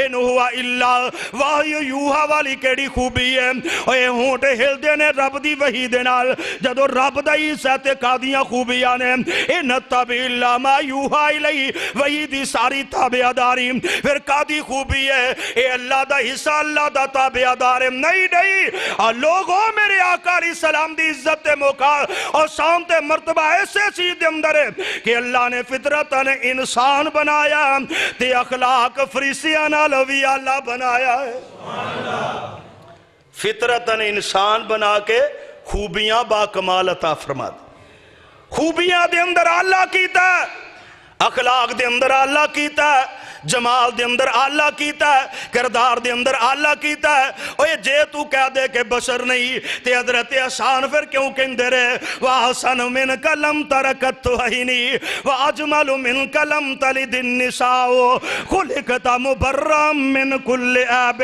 ان ہوا اللہ وحی یوہا والی کیڑی خوبی ہے. اے ہونٹ ہل دے نے رب دی وحی دے نال, جدو رب دا عیسیٰ تے کادیاں خوبیاں نے نتبع اللہ ما یوہا الی وحی دی ساری تابعداری پھر کادی خوبی ہے. اے اللہ دا حصہ اللہ دا تابعدار نہیں لوگوں میرے آقا علیہ السلام دی عزت موقع اور شان تے مرتبہ ایسے چیز دے اندر ہے کہ اللہ نے فطرتاً انسان بنایا تے اخلاق فریسیاں نال وی اللہ بنایا ہے. فطرتاً انسان بنا کے خوبیاں با کمال عطا فرما دی. خوبیاں دے اندر اللہ کیتا ہے, اخلاق دے اندر اللہ کیتا ہے, جمال دے اندر اللہ کیتا ہے, کردار دے اندر اللہ کیتا ہے. اوہ جے تو کہہ دے کہ بشر نہیں تے حضرت حسان پھر کیوں کہندے رہے وَحَسَنُ مِنْكَ لَمْ تَرَكَتْ تُحَيْنِي وَأَجْمَلُ مِنْكَ لَمْ تَلِدِ النِّسَاءُ خُلِقْتَ مُبَرًّا مِنْ كُلِّ عَيْبٍ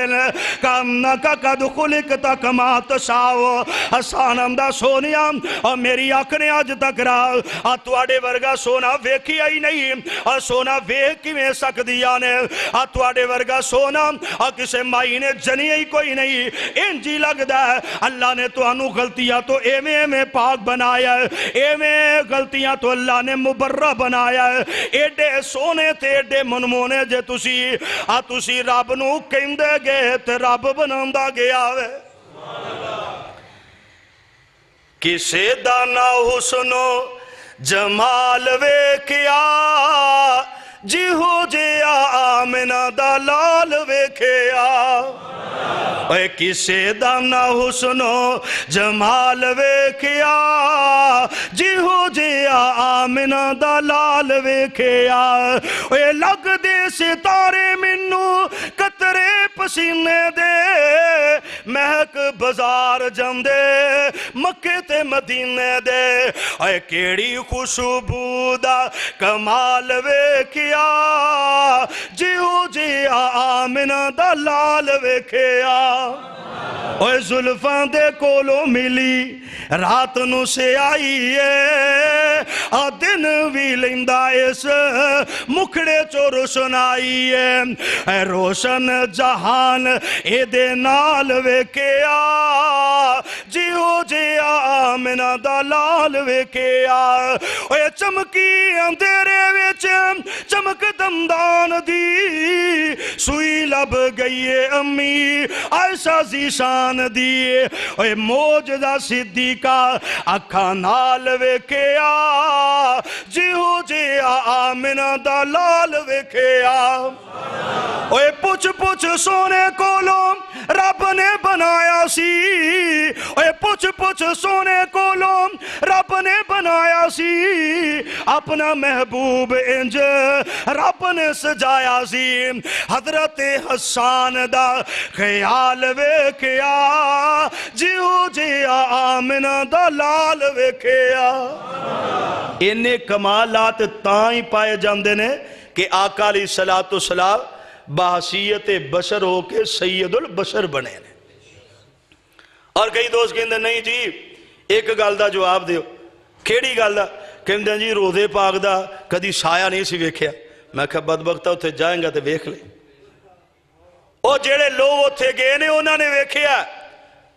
كَأَنَّكَ قَدْ خُلِقْتَ كَمَا تَشَاءُ. حسان امدہ سونیا اور میری آنکھ نے آج تک رہا تواڈے ورگا سونا ویکھیا ہی نہیں, اور سونا ویکھ کیویں سکدی نے تواڈے ورگا سونا اور کسے مائی نے جنی ہی کوئی نہیں. انجی لگدا ہے اللہ نے تانوں غلطیاں تو ایویں پاک بنایا ہے, ایویں غلطیاں تو اللہ نے مبرہ بنایا ہے. ایڈے سونے تے ایڈے منمونے جے تسی رب نو کہندے گے تے رب بناوندا گیا ہے. کسے دا نہ حسن و جمال ویکھیا جی ہو جیا آمنہ دا لال ویکھیا. اے کسے دا نہ حسن و جمال ویکھیا جی ہو جیا آمنہ دا لال ویکھیا. اے لگ دے ستارے منو قطرے پسینے دے مہک بازار جاندے مکے تے مدینے دے. اے کیڑی خوشبو دا کمال ویکھیا جی ہو جی آمنہ دا لال ویکھیا. اوہ زلفاں دے کولو ملی رات نو سے آئیے دن وی لیندہ اس مکھڑے چو روشن آئیے. اے روشن جہان اے دے نال ویکھیا جی ہو جی آمنہ دا لال ویکھیا. اوہ چمکی اندھیرے وچ چمک دندان دی سوئی لب گئیے امی عائشہ زیشان دی. اوہ موجزہ صدیقہ اکھا نال ویکھیا جی ہو جی آمنہ دا لال ویکھیا. اوہ پوچھ سونے کولو رب نے بنایا سی, اوہ پوچھ سونے کولو رب نے بنایا سی, اپنا محبوب انج رب نے سجایا سی. حضرت حسان دا خیال ویکھیا جی ہو جی آمنہ دا لال ویکھیا. انہیں کمالات تائیں پائے جاندے نے کہ آقا علیہ السلام بحثیت بشر ہو کے سید البشر بنے نے. اور کئی دوست کہندے نہیں جی ایک گل دا جواب دیو. کیڑی گل دا؟ کہندے جی روزے پاک دا کدی سایہ نہیں سی ویکھیا. میں کہا بدبختہ اتھے جائیں گا تے ویکھ لیں. او جڑے لوگ اتھے گئے نے انہاں نے ویکھیا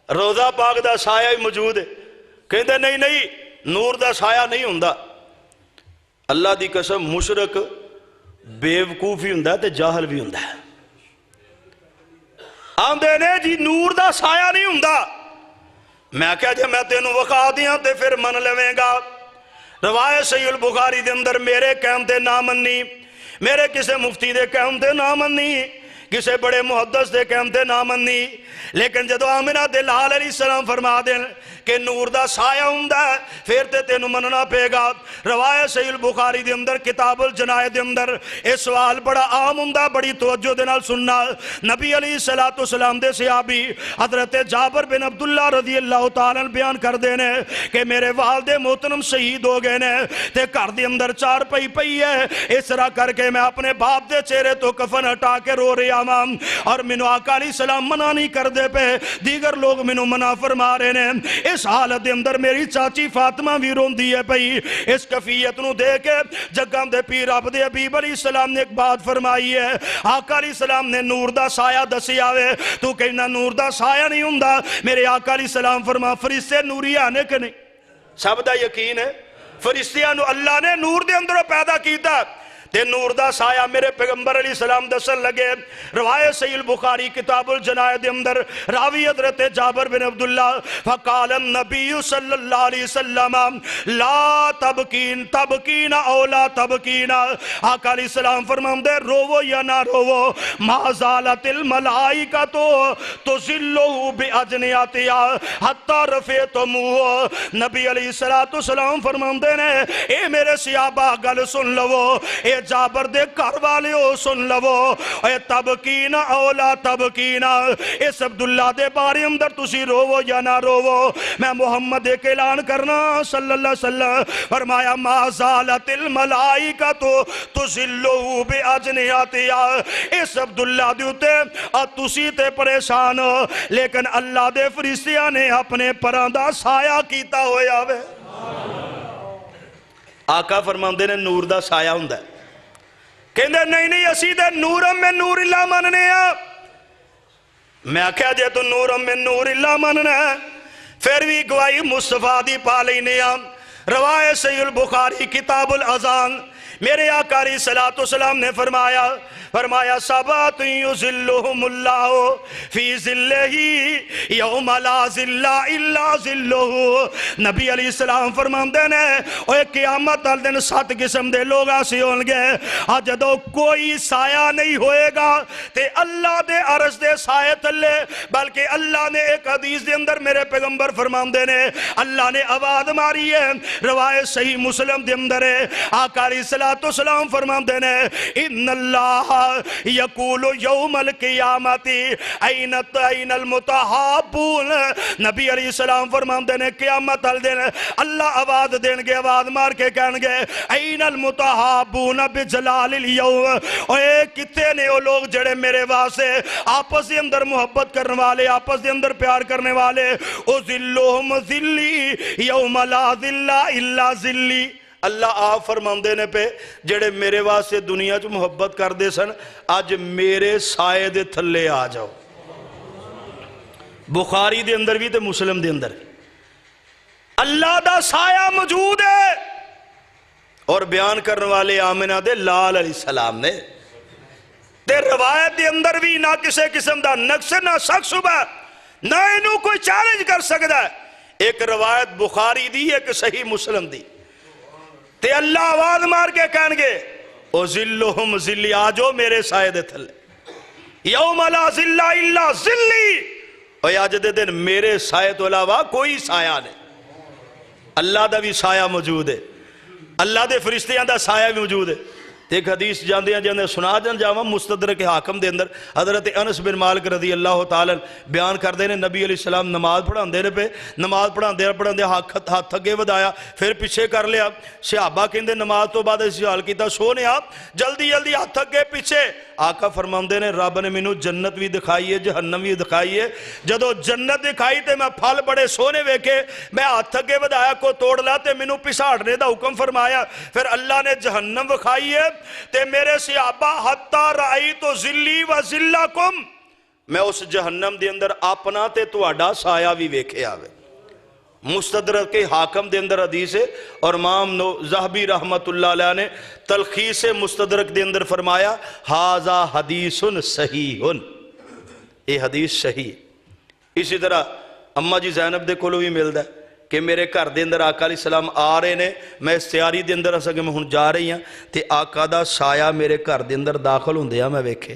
روزہ پاک دا سایہ ہی موجود ہے. کہندے نہیں نور دا سایہ نہیں ہوندا. اللہ دی قسم مشرک بیوقوف بھی ہوندا تے جاہل بھی ہوندا. آندے نے جی نور دا سایہ نہیں ہوندا. میں کہا جے میں تینوں وقا دیاں تے پھر من لویں گا. روایت صحیح البخاری دے اندر میرے کہن تے نہ منی میرے کسے مفتی دے کہم تے نہ مننی، کسے بڑے محدث دے کہم تے نہ مننی، لیکن جدو آمنہ دے لال علیہ السلام فرما دیں کہ نور دا سایہ ہوندا ہے پھر تے تینوں مننا پے گا۔ روایت صحیح البخاری دے اندر کتاب الجنائے دے اندر اے سوال بڑا عام ہوندا، بڑی توجہ دے نال سننا۔ نبی علیہ السلام دے صحابی حضرت جابر بن عبداللہ رضی اللہ تعالیٰ بیان کر دینے کہ میرے والد محترم شہید ہو گئے نے تے گھر دے اندر چار پئی پئی ہے، اس طرح کر کے میں اپنے باپ دے چہرے تو کفن ہٹا کے رو رہا ہوں اور مینوں آقا علیہ السلام منع نہیں کر دے پہ، دیگر لوگ مینوں منع فرما رہے نے۔ اس حالت دے اندر میری چاچی فاطمہ بھی روندی ہے پئی۔ اس کفیت نو دے کے جگہ دے پیر عبد حبیب علیہ السلام نے ایک بات فرمائی ہے، آقا علیہ السلام نے نور دا سایہ دسی آوے، تو کہنا نور دا سایہ نہیں ہوندا، میرے آقا علیہ السلام فرما فرشتے نوری آنے کے نہیں، سب دا یقین ہے فرشتیاں نو اللہ نے نور دے اندروں پیدا کیتا تے نور دا سایہ میرے پیغمبر علیہ السلام دسن لگے۔ روایت صحیح البخاری کتاب الجنائے دے اندر راوی حضرت جابر بن عبداللہ فقال النبی صلی اللہ علیہ وسلم لا تبکین تبکین او لا تبکین، آقا علیہ السلام فرماؤں دے روو یا نہ روو، ما زالت الملائکتو تزلو بی اجنیاتیا حتی رفیتموہ۔ نبی علیہ السلام فرماؤں دے نے اے میرے صحابہ گل سن لو، اے جابر دے گھر والے ہو سن لو، اے تبکین اولا تبکین، اس عبداللہ دے بارے اندر تسی روو یا نہ روو، میں محمد ایک اعلان کرنا صلی اللہ علیہ وسلم فرمایا ما زالت الملائکۃ تزلو بی اجنحتہا، اس عبداللہ دے اتے تسی تے پریشان ہو لیکن اللہ دے فرشتیاں نے اپنے پران دا سایہ کیتا ہویا وے۔ آقا فرماندے نے نور دا سایہ ہوندا ہے، کہندے نہیں اسی دے نورم میں نور اللہ مننے ہیں۔ میں آکھیا جے تو نورم میں نور اللہ مننے ہیں پھر بھی گواہی مصطفیٰ دی پا لینے ہیں۔ روایت صحیح البخاری کتاب الاذان میرے آقا علیہ السلام نے فرمایا سبات یظلہم اللہ فی ظلہ یوم لا ظل الا ظلہ۔ نبی علیہ السلام فرماندے نے اوہ قیامت ال دن 7 قسم دے لوگ ایسے ہون گے جدو کوئی سایہ نہیں ہوئے گا تے اللہ دے عرش دے سایہ تلے، بلکہ اللہ نے ایک حدیث دے اندر میرے پیغمبر فرماندے نے اللہ نے آواز ماری ہے، روایت صحیح مسلم دے اندر ہے، آقا علیہ السلام فرماندے نے ان اللہ یقول یوم القیامت این المتحابون۔ نبی علیہ السلام فرماندے نے قیامت ال دن اللہ آواز دین گے، آواز مار کے کہن گے این المتحابون بجلال الیوم، اے کتے نے وہ لوگ جڑے میرے واسے آپس دے اندر محبت کرنے والے، آپس دے اندر پیار کرنے والے، او ذلہم ذلی یوم لا ذل الا ذلی۔ اللہ آپ فرماندے نے پہ جڑے میرے واسے دنیا جو محبت کر دے سن آج میرے سائے دے تھلے آ جاؤ۔ بخاری دے اندر بھی تے مسلم دے اندر اللہ دا سایہ موجود ہے، اور بیان کرنے والے آمنہ دے لال علیہ السلام نے تے روایت دے اندر بھی نہ کسے قسم دا نقص نہ شک شبہ نہ انہوں کوئی چیلنج کر سکتا ہے۔ ایک روایت بخاری دی ایک صحیح مسلم دی تے اللہ آواز مار کے کہن گے او ذلہم ذلی آجو میرے سائے دے تھلے یوم لا ذل الا ذلی، اور آج دے دن میرے سائے تو علاوہ کوئی سایہ نہیں۔ اللہ دا بھی سایہ موجود ہے، اللہ دے فرشتیاں دا سایہ بھی موجود ہے۔ ایک حدیث جاندے سنا جاواں مستدرک حاکم دے اندر حضرت انس بن مالک رضی اللہ تعالیٰ بیان کر دینے نبی علیہ السلام نماز پڑھان دینے پہ نماز پڑھان دے ہاتھ تھگے ودایا پھر پیچھے کر لیا، صحابہ کہندے نماز تو بعد اس حال کیتا سونے آپ جلدی ہاتھ تھگے پیچھے۔ آقا فرماندے نے رب نے مینوں جنت بھی دکھائی ہے جہنم بھی دکھائی ہے، جدو جنت دکھائی تے میں پھل بڑے سونے ویکھے میں ہاتھ تھگے ودایا کو توڑ لا تے مینوں پساڑنے دا حکم فرمایا، پھر اللہ نے جہنم دکھائی ہے تے میرے صحابہ حتی رأیت ذلی و ذلکم، میں اس جہنم دے اندر اپنا تے تواڈا سایہ بھی ویکھے آوے۔ مستدرک کے حاکم دے اندر حدیث ہے، اور امام ذہبی رحمت اللہ علیہ نے تلخیص مستدرک دے اندر فرمایا ھذا حدیث صحیح، یہ حدیث صحیح۔ اسی طرح اماں جی زینب دے کولو بھی ملدا ہے، کہ میرے گھر دے اندر آقا علیہ السلام آ رہے نے، میں اس تیاری دے اندر کہ میں ہن جا رہی ہاں تے آقا دا سایہ میرے گھر دے اندر داخل ہوندیا میں ویکھے،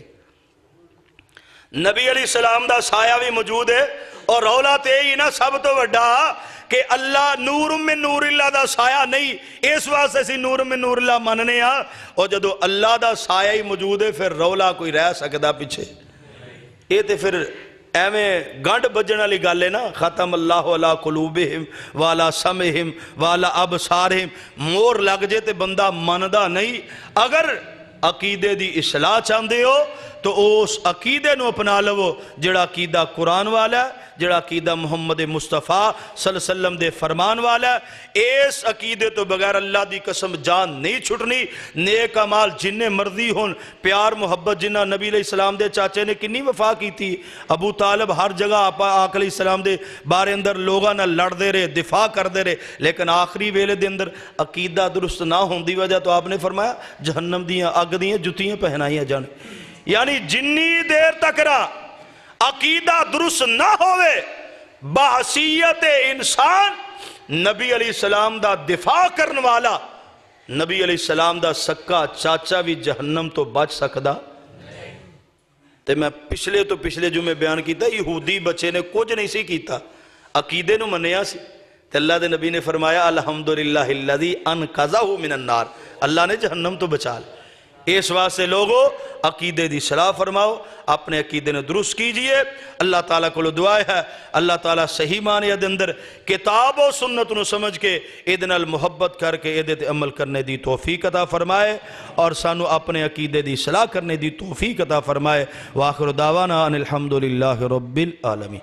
نبی علیہ السلام دا سایہ بھی موجود ہے، اور رولا تے ہی نا سب تو وڈا کہ اللہ نور من نور اللہ دا سایہ نہیں، اس واسطے سی نور من نور اللہ مننے ہاں، اور جدو اللہ دا سایہ ہی موجود ہے پھر رولا کوئی رہ سکدا پیچھے، یہ تے پھر ایویں گنڈ بجن والی گل ہے نا، ختم اللہ علی قلوبہم والا سمعہم والا ابصارہم، مور لگ جے تے بندہ مندا نہیں۔ اگر عقیدے دی اصلاح چاہندے ہو تو اس عقیدے نو اپنا لو جڑا عقیدہ قرآن والا ہے، جڑا عقیدہ محمد مصطفیٰ صلی اللہ علیہ وسلم دے فرمان والا ہے، اس عقیدے تو بغیر اللہ دی قسم جان نہیں چھٹنی۔ نیک اعمال جننے مرضی ہون، پیار محبت جنہ نبی علیہ السلام دے چاچے نے کنی وفا کی تھی، ابو طالب ہر جگہ آقا علیہ السلام دے بارے اندر لوگاں نہ لڑ دے رہے، دفاع کر دے رہے، لیکن آخری ویلے دے اندر عقیدہ درست نہ ہون دی وجہ تو آپ نے فرمایا جہنم دیاں اگ دیاں جتیاں پہنائیاں جان، یعنی جنی دیر تک رہا عقیدہ درست نہ ہوئے بحثیت انسان نبی علیہ السلام دا دفاع کرن والا، نبی علیہ السلام دا سکا چاچا بھی جہنم تو بچ سکدا۔ تے میں پچھلے جو میں بیان کیتا یہودی بچے نے کچھ نہیں سی کیتا، عقیدے نو منیا سی، تے اللہ دے نبی نے فرمایا الحمدللہ الذی انقذہ من النار، اللہ نے جہنم تو بچا لیا۔ اس واسطے لوگو عقیدے دی صلاح فرماؤ، اپنے عقیدے نے درست کیجئے۔ اللہ تعالیٰ کو دعا ہے اللہ تعالیٰ صحیح معنی دے اندر کتاب و سنت نو سمجھ کے ایدن المحبت کر کے ایدے تے عمل کرنے دی توفیق عطا فرمائے، اور سانو اپنے عقیدے دی صلاح کرنے دی توفیق عطا فرمائے۔ وآخر دعوانا ان الحمدللہ رب العالمین۔